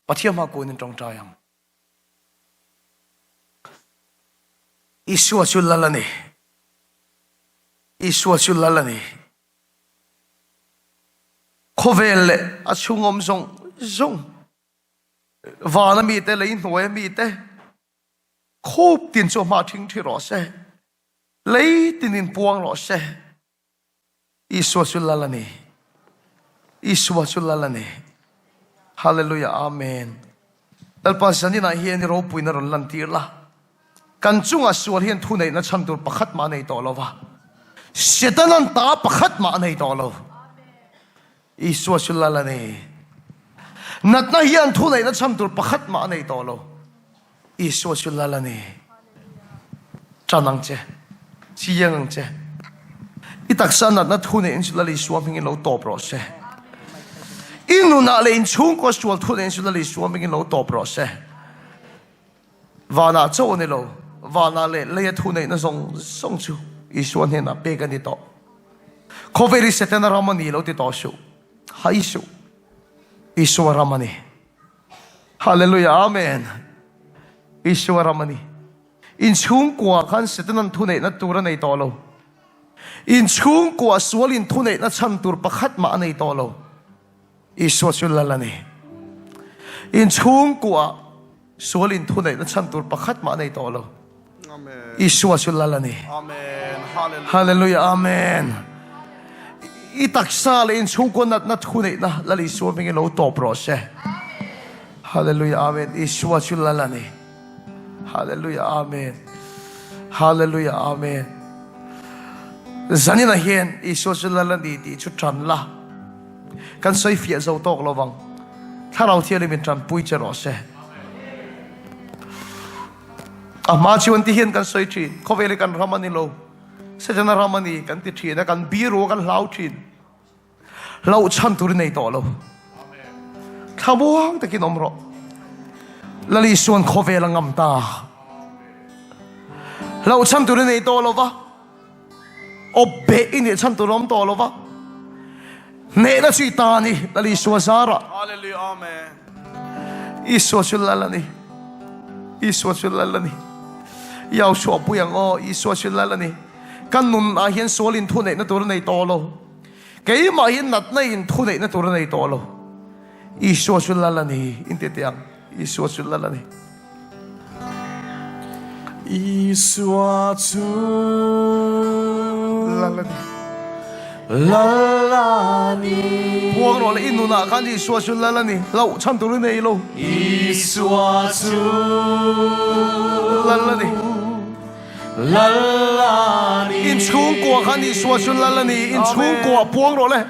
pathiam ha ko nin tong tayam Iswa chulalani Khovele achungom zong vana mi te lein noe mi te khop tin cho ma thing thi ro se lei tin in puang ro se Iswa chulalani hallelujah amen dalpa sanina hian ro puina ron lan tir la kan chunga sual hian thu nei na cham tur pakhat ma nei to lova setanan ta pakhat ma nei to lo Iswa chulalani natna hian thu nei na cham tur pakhat ma nei to lo Iswa chulalani chanang che chiang che itaksa natna thu nei chulali suaming lo to pro se inuna le in chung ko sual thu nei chulali suaming lo to pro se vana cho ne lo vana le thu nei na song chu Iswa ne na pe kan ni to Khoveri setana ramani lo ti to shu hai shu Iswa ramani hallelujah amen Iswa ramani in chung kwa khan setanan thu nei na tur nei to lo in chung kwa sual in thu nei na cham tur pakhat ma nei to lo Iswa chulalani in chung kwa sual in thu nei na cham tur pakhat ma nei to lo Iswa chulalani Amen. hallelujah amen itaksa le in chung ko na thu nei na lali suaming lo to pro se hallelujah amen Iswa chulalani hallelujah amen hallelujah amen zanina hian Iswa chulalani ti chu tran la kan soi fia zo tok lowang tharau thiali min tran pui che ro se ma chiwan ti hian kan soi thin Khoveli kan ramani lo setana ramani kan ti thina kan biro kan hlau thin lau chan tur nei to lo thabuang takin omro lali suan Khovela ngam ta lau chan tur nei to lo wa obbe ini chan tur om to lo wa ne na chi ta ni lali suasara Hallelujah. Amen. Iswa chulalani yaw shuwa puyang o Iswa chulalani kan nun a hian sualin thu nei na tur nei to lo kei ma hian nat nei in thu nei na tur nei to lo Iswa chulalani inte tiang Iswa chulalani Iswa chulalani lalani พวกเราเลยอินุนาคันที่สวดชุลละนี่เราฉันตัวนี้เรา Iswatu ละละนี่ lalani อินชุ่งกัวคันที่สวดชุลละนี่อินชุ่งกัวพวกเราเลย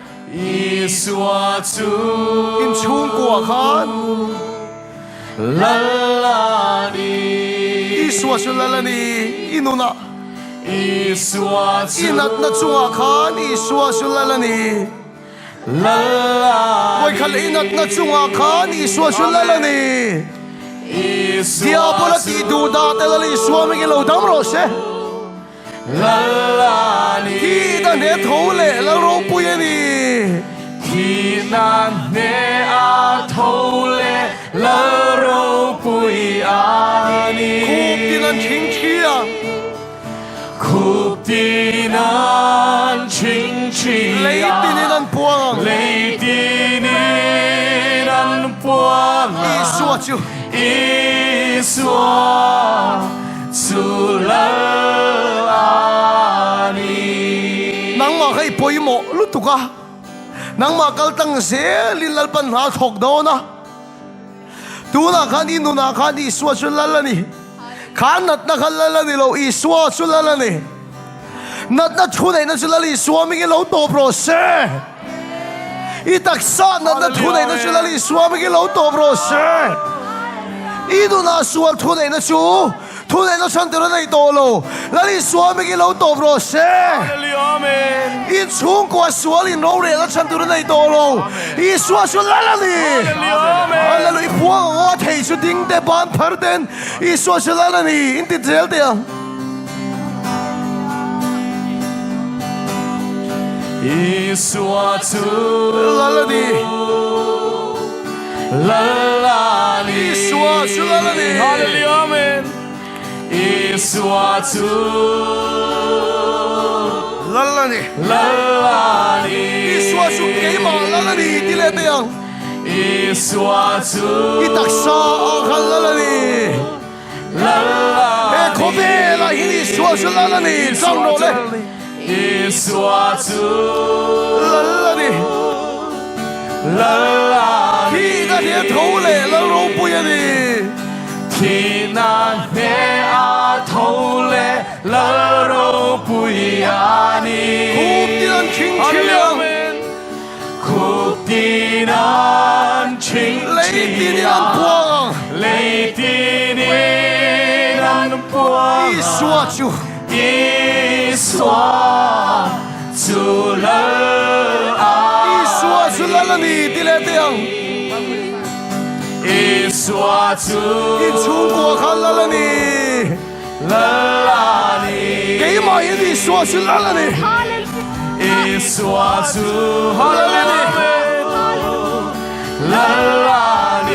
Iswatu อินชุ่งกัวคัน lalani อิสวดชุลละนี่อินุนา Iswatu อินัดนัดจุงคันอิสวดชุลละนี่ lalani ไว้คันอินัดนัดจุงคันอิสวดชุลละนี่ Diabolo ti duda te la li suami ke lo dam ro se lalani ti da ne thole la ro pu ye ni Kinan ne a thole la ro pui ani khup ti nan ching chia Khup tinan ching chia lei ti ni nan puang Lei tinan puang i suwa chu Iswa sulani nang ma khai poi mo lu tu ka nang ma kal tang se lin lal pan ha thok do na tu na khan i nu na khan i suwa chu la la ni khan nat na khan la la ni lo i suwa chu la la ni nat na chu nei na chu la li suami ke lo to pro se i tak sa nat na chu nei na chu la li suami ke lo to pro se Idu na sual thu nei na chu thu nei na chan ter nei to lo la li suami ke lo to bro se Amen in chung ko sual in ro re la chan ter nei to lo I sual su la la ni hallelujah puang wa thei su ding de ban phar den I sual su la la ni in ti zel de Iswa la la ni lalani Iswa su la la ni Hallelujah amen Iswa la la ni lalani Iswa su ke ma la la ni ti le de yang Iswa I tak sa khan la la ni lalani e ko ve la hi ni sual su la la ni sang ro le Iswa la la ni lalani Khi ta địa thấu lệ là rô bùi đi Khi nàng nghe a thấu lệ lỡ rô bùi ani Khúc tiên chính chiang Khúc tiên chính Lấy tiên an buông Lấy tiên an buông I xua chú I xóa chú lỡ I xua chú la la ni đi lệ tiếng Iswa tu I chung của khăn la la ni lalani Cái mà yên đi xua chú la la ni Iswa tu lalani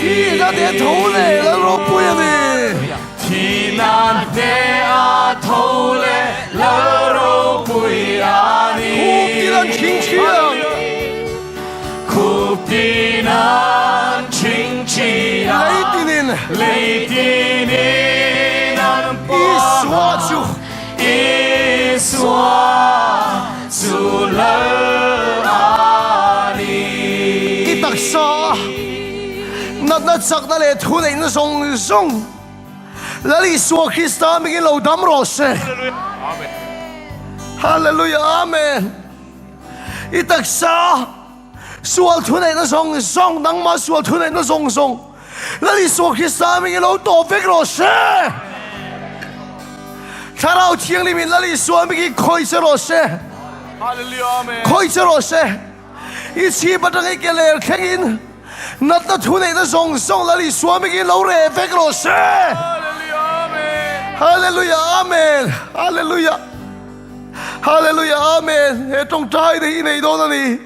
Khi ta địa thấu lệ là rô bùi đi Khi nàng nghe a thấu lệ lỡ rô bùi ani Khúc tiên chính chiang Khúc tiên chính chiang Lấy tiên in Lấy tiên an I xua chú Iswa tu lalani I tak sa Nat nat sak na le thu nei na song song La li xua Krista mi lo dam ro se Hallelujah amen I tak sa Sual thu nei na song song nang ma sual thu nei na song song La li xua Krista mi lo to vek ro se Tharau thiang li min la li xua mi khoi se ro se Hallelujah amen khoi se ro se I chi batang I ke le khengin Nat na thu nei na song song la li xua mi lo re vek ro se Hallelujah amen Hallelujah amen Hallelujah Hallelujah amen He trong trai thì này đó là ni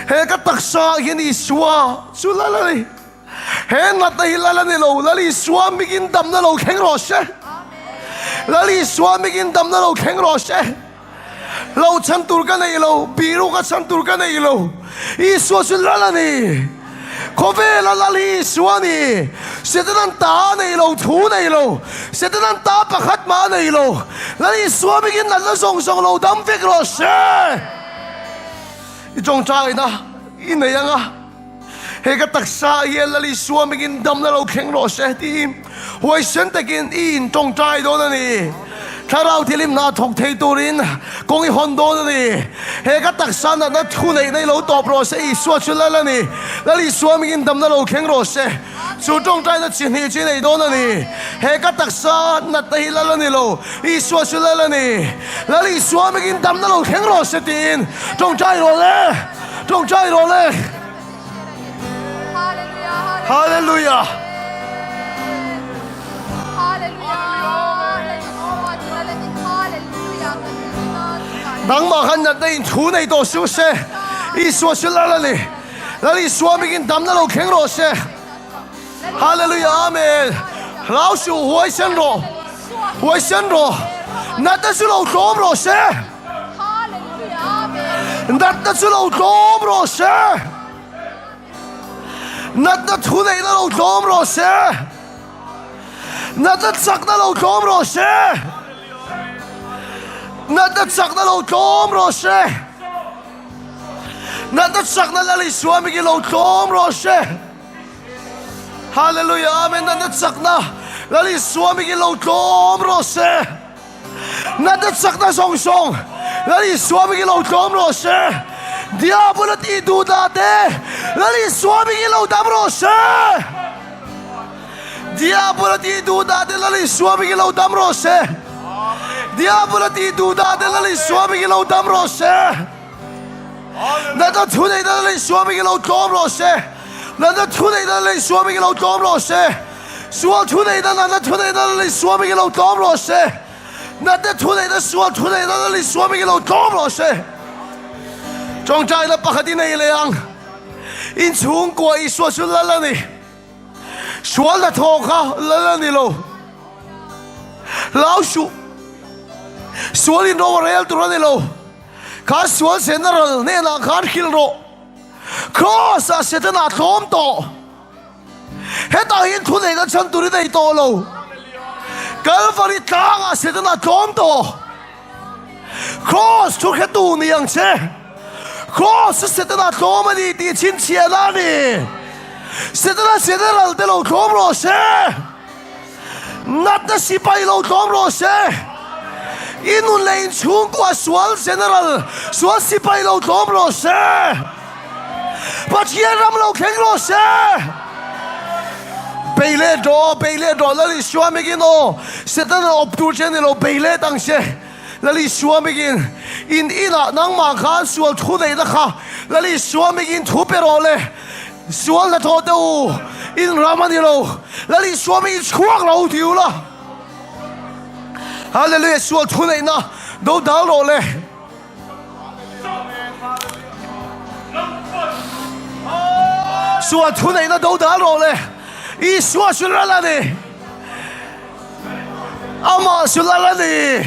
He các đặc sa hiện đi xua Chú la la ni He nát na hi la la ni lo La li xua mi kin đâm na lo khen ro se La li xua mi kin đâm na lo khen ro se Lo chan tur ka nei lo Biru ka chan tur ka nei lo I xua chú la la ni Có vẻ là li xua ni Sẽ tên anh ta này lo thu này lo Sẽ tên anh ta bạc khát má này lo Là li xua mi kin nát na song song lo đâm vek ro se trong trai na in này anga he ka taksa ye la li suam begin dam na lo kheng ro se ti hoi sen takin in trong trai do na ni tharau thilim na thok thei turin kong I hon do na ni he ka taksa na na thu nei nei lo top ro se I suwa chula la ni la li suam begin dam na lo kheng ro se su trong trai na chin hi chin nei do na ni he ka taksa na ta hi la la ni lo I suwa chula la ni la li suam begin dam na lo kheng ro se tin trong trai ro le trong trai ro le Hallelujah. Nang makan na din thu nei do su se I suwa chula la ni la li suam begin dam na lo kheng ro se Hallelujah amen lao su huai sen ro na ta su lo dom ro se na ta su lo dom ro se na ta thu nei na lo dom ro se na ta sak na lo dom ro se na ta sak na lo dom ro se na ta sak na la li suam begin lo dom ro se Hallelujah amen na ta sak na la li suam begin lo dom ro se na ta sak na song song la li suam begin lo dom ro se diablo ti du da de la li suam begin lo dam ro se diablo ti du da de la li suam begin lo dam ro se diablo ti du da de la li suam begin lo dam ro se na ta thu nei da li suam begin lo dom ro se na ta thu nei da li suam begin lo dom ro se suwa thu nei da na thu nei da li suam begin lo dom ro se na ta thu nei da suwa thu nei da li suam begin lo dom ro se trong trai la pakhatin nei leang in chung ko I suwa su la la ni suwa la tho kha la la ni lo lao su suwa in ro real tu ni lo ka suwa general ne na khan khil ro cross a setana thom to he ta hin thu nei da chan tu ri dei to lo Calvary tang a setana thom to cross thu khe tu ni yang che cross setana thom ni ti chin chia la ni setana general de lo thom ro se nat na sipai lo thom ro se inun lein chung kwa swal general swal sipai lo thom ro se but here ram lo kheng ro se beile do la li shwa megin o setana optur chen lo beile dang se la li shwa megin in ina nang ma khan swal thu dei da kha la li shwa megin thu pe ro le swal la tho do in ramani lo la li shwa megin chuak lo tiu la hallelujah swal thu nei na do da ro le swal thu nei na do da ro le I swal su la la ni ama su la la ni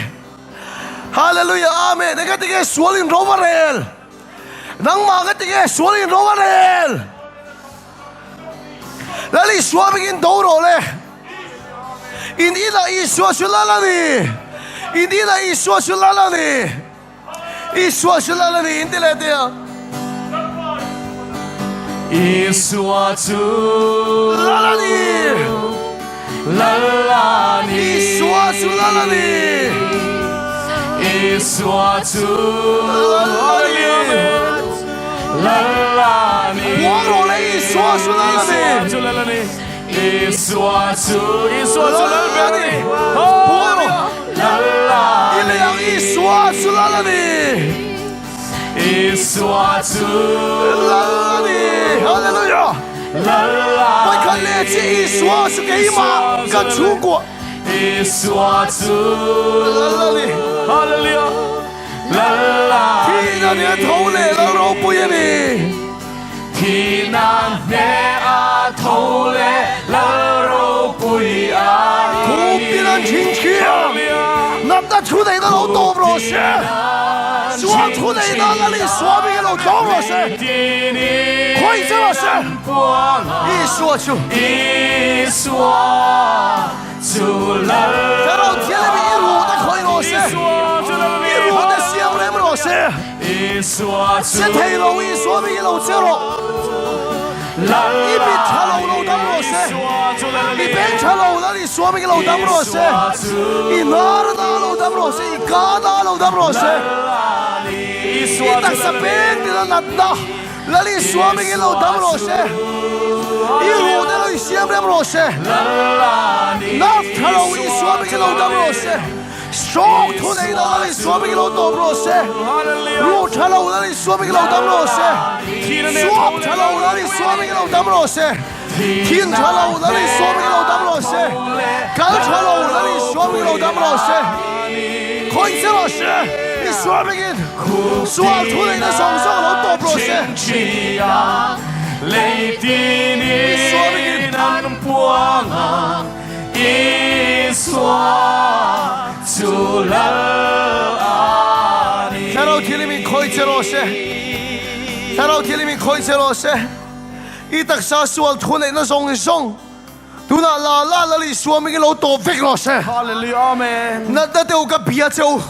hallelujah amen ne ka ti ke swal in rovarel nang ma ka ti ke swal in rovarel la li swal begin do ro le in ila I swal su la la ni in ila I swal su la la ni I swal su la la ni in le de Isuatu Lalani Lalani Isuatu Lalani Isuatu Lalani Warole Isuatu Lalani Isuatu Lalani Waro Lalani Ileang Isuatu Lalani Isuatu Lalani Hallelujah Lalani 我看列子Isuatu给马跟出国 Isuatu Lalani Hallelujah Lalani 听到你的头嘞了肉不也你 Khi nàng nghe a thâu lệ lỡ rô bùi a không biết anh chính kia nằm ta chú này nó lâu tổ rồi xe xóa chú này nó là đi xóa bị cái lâu tổ rồi xe khói chứ rồi xe đi xóa chú đi xóa chú lỡ cái đầu tiên là bị rủ ta khói rồi xe bị rủ ta xiêm lên rồi xe sẽ thấy lâu ý xóa mình lâu chế rồi ý bị trả lâu lâu đâm rồi sẽ ý bên trả lâu là đi xóa mình lâu đâm rồi sẽ ý nở lâu đâm rồi sẽ ý cá lâu đâm rồi sẽ ý đặc sắc bên thì là nát là đi xóa mình lâu đâm rồi sẽ ý ruột là đi xiêm đâm rồi sẽ nát trả lâu ý xóa mình lâu đâm rồi sẽ strong thu này là đi xóa mình lâu đâm rồi sẽ ruột trả lâu là đi xóa mình lâu đâm rồi sẽ swap trả lâu là đi xóa mình lâu đâm rồi sẽ thiên trả lâu là đi xóa mình lâu đâm rồi sẽ cá trả lâu là đi xóa mình lâu đâm rồi sẽ khôi sẽ rồi sẽ đi xóa mình xóa thu này là song song lâu đâm rồi sẽ lấy tin ăn buông ý xóa chủ lỡ ani theo thiên mình khôi sẽ rồi sẽ theo thiên mình khôi sẽ rồi sẽ ý đặc sa xóa thu này là song song tu na la đi xóa mình lâu đâm vẹt rồi sẽ Hallelujah. Amen. nát đã tiêu cái bia châu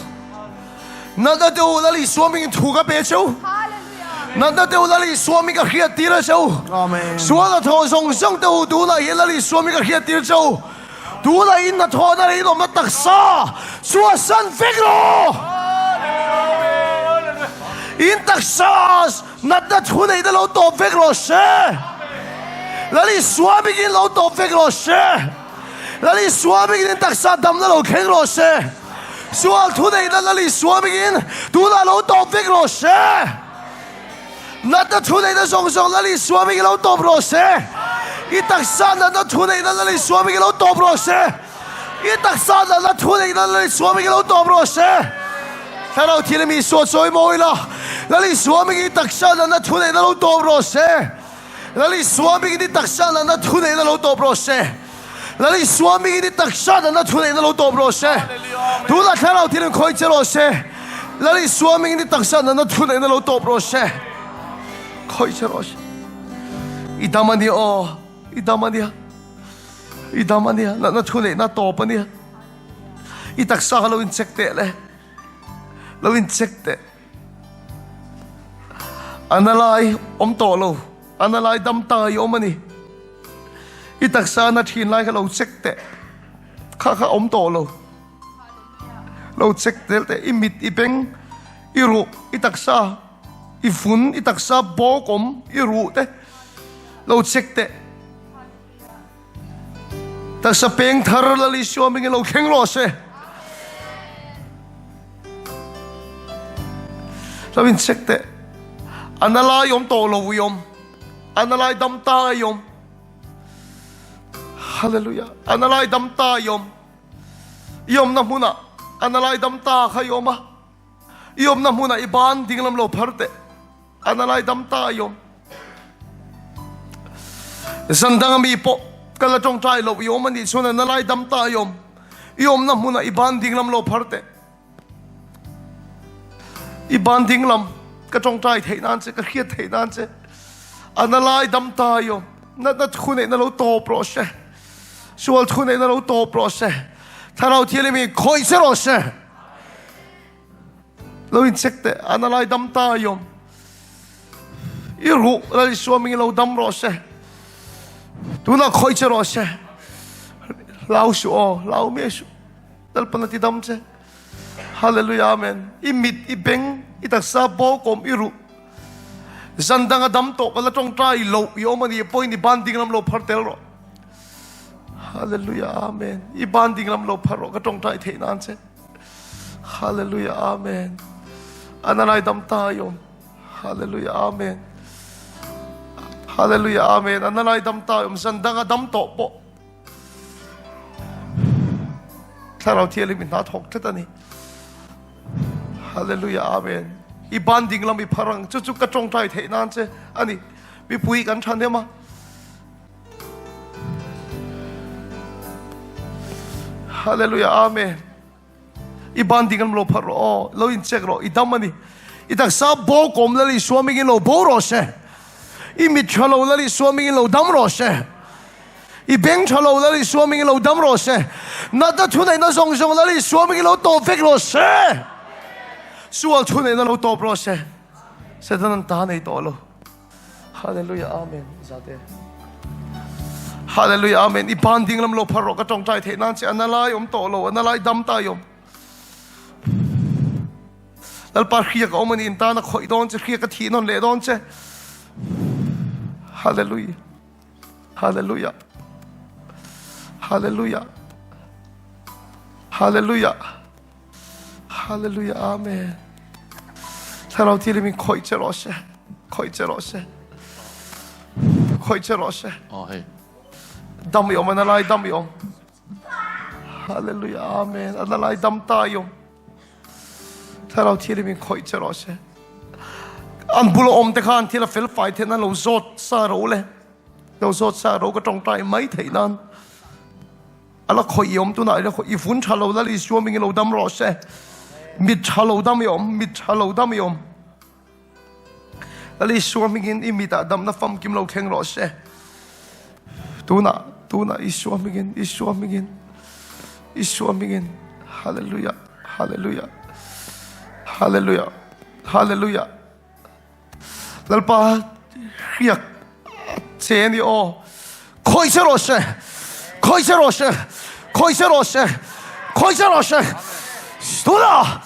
nát đã tiêu là đi xóa mình thu cái bia châu nát đã tiêu là đi xóa mình cái khía tía châu Amen. xóa là thọ song song tiêu tu là hiện là đi xóa mình cái khía tía châu tu là in là thọ là đi nó mất đặc sa xóa san vẹt rồi in đặc sa nát đã thu này đã lâu đâm vẹt rồi sẽ là đi xóa mình cái lâu đâm vẹt rồi sẽ là đi xóa mình cái đặc sa đâm là lâu khen rồi sẽ xóa thu này là đi xóa mình cái tu là lâu đâm vẹt rồi sẽ nát đã thu này đã song song là đi xóa mình cái lâu đâm rồi sẽ ít đặc sa nát đã thu này là đi xóa mình cái lâu đâm rồi sẽ ít đặc sa là thu này là đi xóa mình cái lâu đâm rồi sẽ theo đầu thiên mi xóa xóa mồi là đi xóa mình cái đặc sa là thu này là lâu đâm rồi sẽ là đi xóa mình cái đặc sa là thu này là lâu đâm rồi sẽ là đi xóa mình cái đặc sa là thu này là lâu đâm rồi sẽ tu là theo đầu thiên khôi chế rồi sẽ là đi xóa mình cái đặc sa là thu này là lâu đâm rồi sẽ khôi chế rồi idamania oh idamania na thu này na top ania itak sa lo in check te le lo in check te analai to lo analai dam ta yo mani itak sa na thin lai ka lo check te kha to lo check te imit ipeng iru itak sa ifun itak sa bokom iru te lo check te ta sa peng thar la li sio ming lo kheng lo se lo in check te anala yom to lo yom anala dam ta yom hallelujah anala dam ta yom na muna anala dam ta khayoma yom na muna iban dinglam lo pharte anala dam ta yom sandang mi po kala trong trai lo yom ani suna nalai dam ta yom na muna iban dinglam lo pharte iban dinglam ka trong trai thei nan che ka khiat thei nan che analai dam ta yom na khune na lo to pro se sual khune na lo to pro se tharau thiele mi khoi se ro se lo in check te analai dam ta yom iru la suam mi lo dam ro se tu na khoi che ro se lau su o lau me su dal panati dam che hallelujah amen imit ibeng itaksa bo kom iru zandanga dam to kala tong trai lo yo mani point ni banding lam lo phartel ro hallelujah amen I banding lam lo pharo ka tong trai the nan che hallelujah amen ananai dam ta yom hallelujah amen hallelujah amen ananai dam ta yom zandanga dam to po tharau thieli min na thok thetani hallelujah amen I banding lam I pharang chu chu ka tong trai the nan che ani mi pui kan than de ma hallelujah amen I banding lam lo pharo lo in check ro I damani I tak sa bo kom la li swami lo bo ro se I mit chalo la li swami lo dam ro se I beng chalo la li swami lo dam ro se na da thu nai na song la li swami lo to fek ro se sual thu nai na lo to pro se Satan ta nei to lo. Hallelujah, amen. Zate. Hallelujah, amen. I banding lam lo pharo ka tong tai the nan che analai to lo analai dam ta yom. Dal par khia ka omani in ta na khoi don che khia ka thi non le don che. Hallelujah. Hallelujah. Hallelujah. Hallelujah. Hallelujah, amen. Tharau ti min khoi che ro she. Khoi che ro she. Khoi che ro she. Oh, hey. Dam yom analai dam yom. Hallelujah, amen. Analai dam ta yom. Tharau ti min khoi che ro she. An bulo om te khan ti la fel fai the nan lo zot sa ro le. Lo zot sa ro ka tong tai mai thei nan. Ala khoi yom tu na ila khoi I fun chalo la li shuo ming lo dam ro she. Mit chalo dam yom, mit chalo dam yom. La li shuo ming in imita dam na fam kim lo kheng ro she. Tu na I shuo ming in, I shuo ming in. I shuo ming in. Hallelujah. Hallelujah. Hallelujah. Hallelujah. Lalpa riak che ni o khoi se ro she. Khoi se ro she. Khoi se ro she. Khoi se ro she. Stula.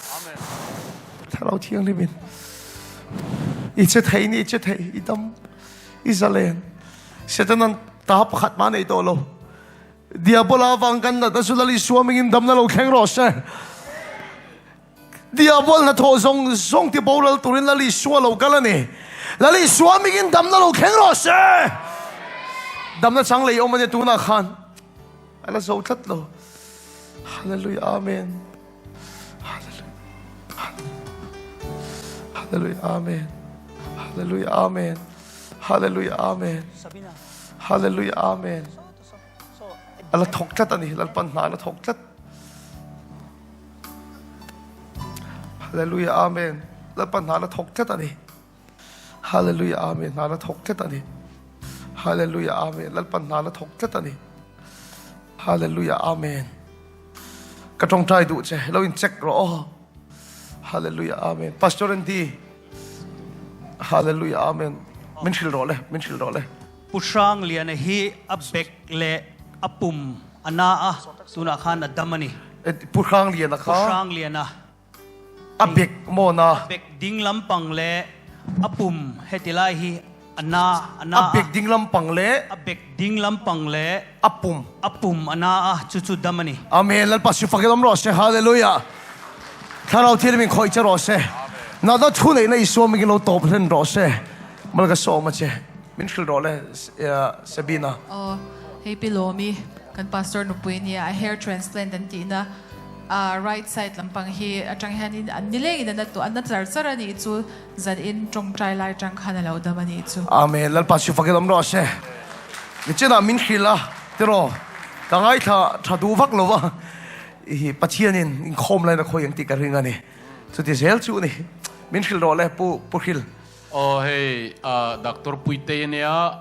Tharau thiang limin. I che thei ni che thei I dam Israel. Setanan ta pakhat ma nei to lo. Diabola wangkan na tasulali suaming in dam na lo kheng ro she. Diabol na tho zong ti bolal turin lali suwa lo kalani. Lali suaming in dam na lo kheng ro she. Dam na chang lei omane tu na khan. Ala zo tat lo. Hallelujah, amen. Hallelujah, amen. Hallelujah, amen. Hallelujah, amen. Hallelujah, amen. Ala thok tat ani lal pan na ala thok tat. Hallelujah, amen. Lal pan na ala thok tat ani. Hallelujah, amen. Na ala thok tat ani. Hallelujah, amen. Lal pan na ala thok tat ani. Hallelujah, amen. Ka tong tai du che lo in check ro. Hallelujah, amen. Pastor Andy. Hallelujah, amen. Min shil ro le. Pusang lian hi abek le apum ana tuna khan adamani. Pukhang lian na kha. Pusang lian Abek mo na. abek ding lampang le apum hetilai hi ana Abek ding lampang le. abek ding lampang le Apum. ana chuchu damani. Amen. Lal pas yu fagelam ro se. Hallelujah. Tharau thil min khoi che ro se. Na da thu nei na isu mi lo top len ro se. Mal ka so ma che. Min shil ro le Sabina. Oh, hey Pilomi, kan pastor no puini a hair transplant and tina right side lampang hi atang hanin anileng ina to anna tsar ni chu zan in trong trai lai tang khana lo da mani chu. Amen. Lal pas yu fagelam ro se. Ni chena min khila tero. Tangai tha du vak lo wa. I pathianin in khom lai na khoi yang ti ka ringa ni. Chu ti zel chu ni. Min khil ro le pu khil. Oh, hey, Dr. Puite niya,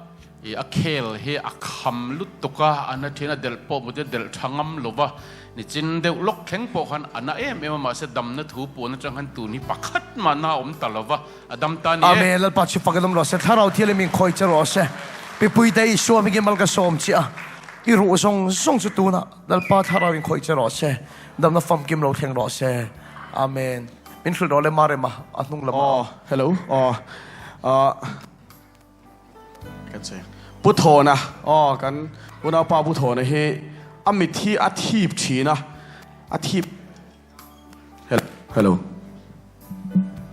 a kale, he a kam lutuka, and a tina del po, del changam lova, ni chin de lok keng pohan, and I am a master damnat who pon changan to ni pakat mana talova, a dam tani. Amen. Lal pas yu fagelam ro se. Tharau thil min khoi che ro se. Pe puite I so mi ge mal ka som chia. I ru song chu tu na. Lal pa tharau in khoi che ro se. Dam na fam kim lo theng ro se. Amen. Min khil ro le mare ma atnung lama. Oh, hello. Kan say. Puto na. Oh, kan una pa puto na he amiti atip china. Atip. Hello.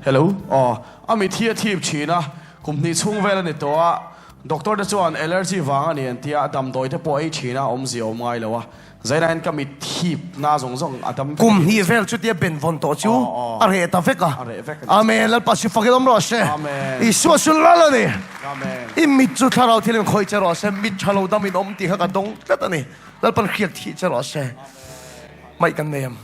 Hello. Oh, amiti atip china. Kumni chung vela ni to doctor da chuan allergy wanga ni antia adam doi te po ai china omzi omai lawa. Zaina kami tip na zong adam Kum hi vel chu dia ben von to chu. Are ta veka. Amen. Lal pas yu fagelam ro se. Amen. I so sul la ni. Amen. I mit chu tharau thil min khoi che ro se. Mit chalo dam in om ti ha ka dong tat ani. Lal pan khiak thi che ro se. Mai kan neyam.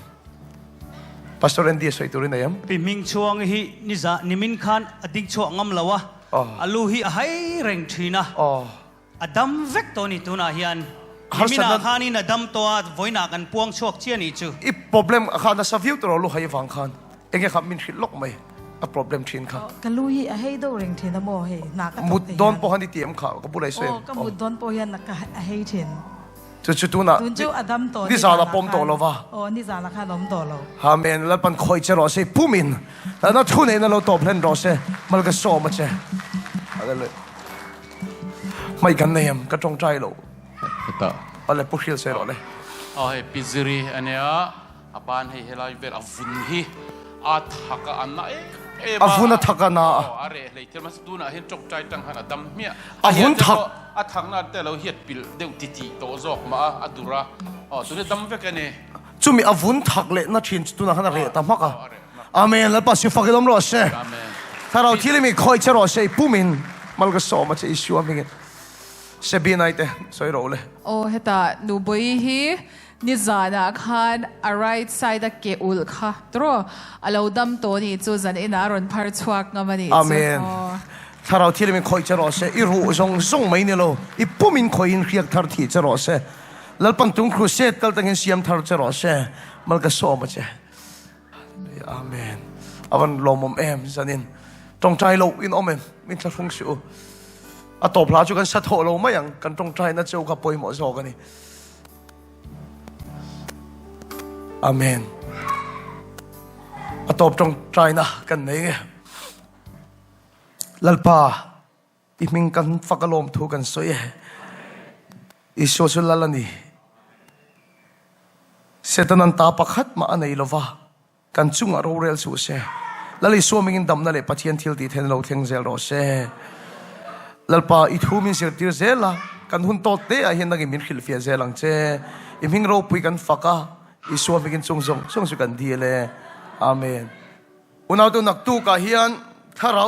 Pastor Andy soi turin neyam. Piming chuang hi niza nimin khan adik chuang ngam lawa. Alu hi hai reng thina. Oh. Adam vek to ni tuna hian. Har Nimina sanan- khani na dam to voina kan puang chuak chian ni chu. I problem khan na sa view to lo hai wang khan. Enge kham min khil lok mai. a problem thin kha ก็ลุยให้ดูเร่งเทนโมเฮนัก มุดดอนปอหันที่เตรียมข่าวก็บุไรเซน ก็มุดดอนโปยันนักให้เทน จุดตัวน่ะ ตุนเจ้าอดัมโต นี่สารปมโตแล้ววะ โอ้นี่สารคาล้มโตแล้ว ฮาเมนแล้วปันคอยจะรอเซผู้มินแล้วนั่นทุนเองนั่นเราตอบเพลนรอเซมันก็โซมาเซอะไรเลยไม่กันเนียมก็จงใจเรา ta อะไรปุ๊บเฮียเซรอเลย ai pizri ania apan hi helai vel avun hi athaka anna e อาฟุนทักนา are le tel mas tuna hin chok chai tang han adam mia Avun thak. athang na te lo hiat pil deu titi to zok ma adura tu ne dam vek ane จุมีอาวุธทักเละนัดชินตัวนั้นขนาดเละตามมักอะอาเมนแล้วปัสสิฟักลมรอเซ amen ถ้าเราที่เรามีคอยจะรอเซผู้มินมันก็โซมาเซอิชัวมิงเซบีนไอเตสวยรู้เลย โอ้เฮตาหนูบอยฮีนิจานะคัน a right side เกอุลค่ะตรออาเราดำตัวนี้จูจันอินารอนพาร์ทวักงามันนี่ อาเมนถ้าเราที่เรามีคอยจะรอเซอีรู้ส่งไม่เนี่ยเราอีผู้มินคอยอินเรียกทาร์ที่จะรอเซแล้วปังตุงครูเซตตั้งแต่เห็นเสียมทาร์จะรอเซมันก็โซมาเซอาเมนอาวันลมเอ็มจันินจงใจเราอินอเมนมินจะฟงชิวอาตบพลาจุกันสัตว์เราไม่อย่างกันจงใจนั่นเจ้ากับปอยหมอโซกันนี่อาเมนอาตบจงใจนะกันนี่ลัลปาอีมิงกันฟักลมถูกันสวยอิโซสุลลานีเสตนันตาปักขัดมาอันไหนลวะกันจุงอารมณ์เรลสูเซลัลิสวมิงดำนั่นเลยปะเทียนทิลตีเทนเราเทียงเซลโรเซลัลปาอิทูมินเซลติร์เซล่ะกันหุ่นโตเตะเห็นนักมินขิลฟิเซลังเซอิมิงเราปุยกันฟักะอิสวมิงส่งสุกันดีเลยอาเมนอุณเอาตัวนักตู้กะเฮียนถ้าเรา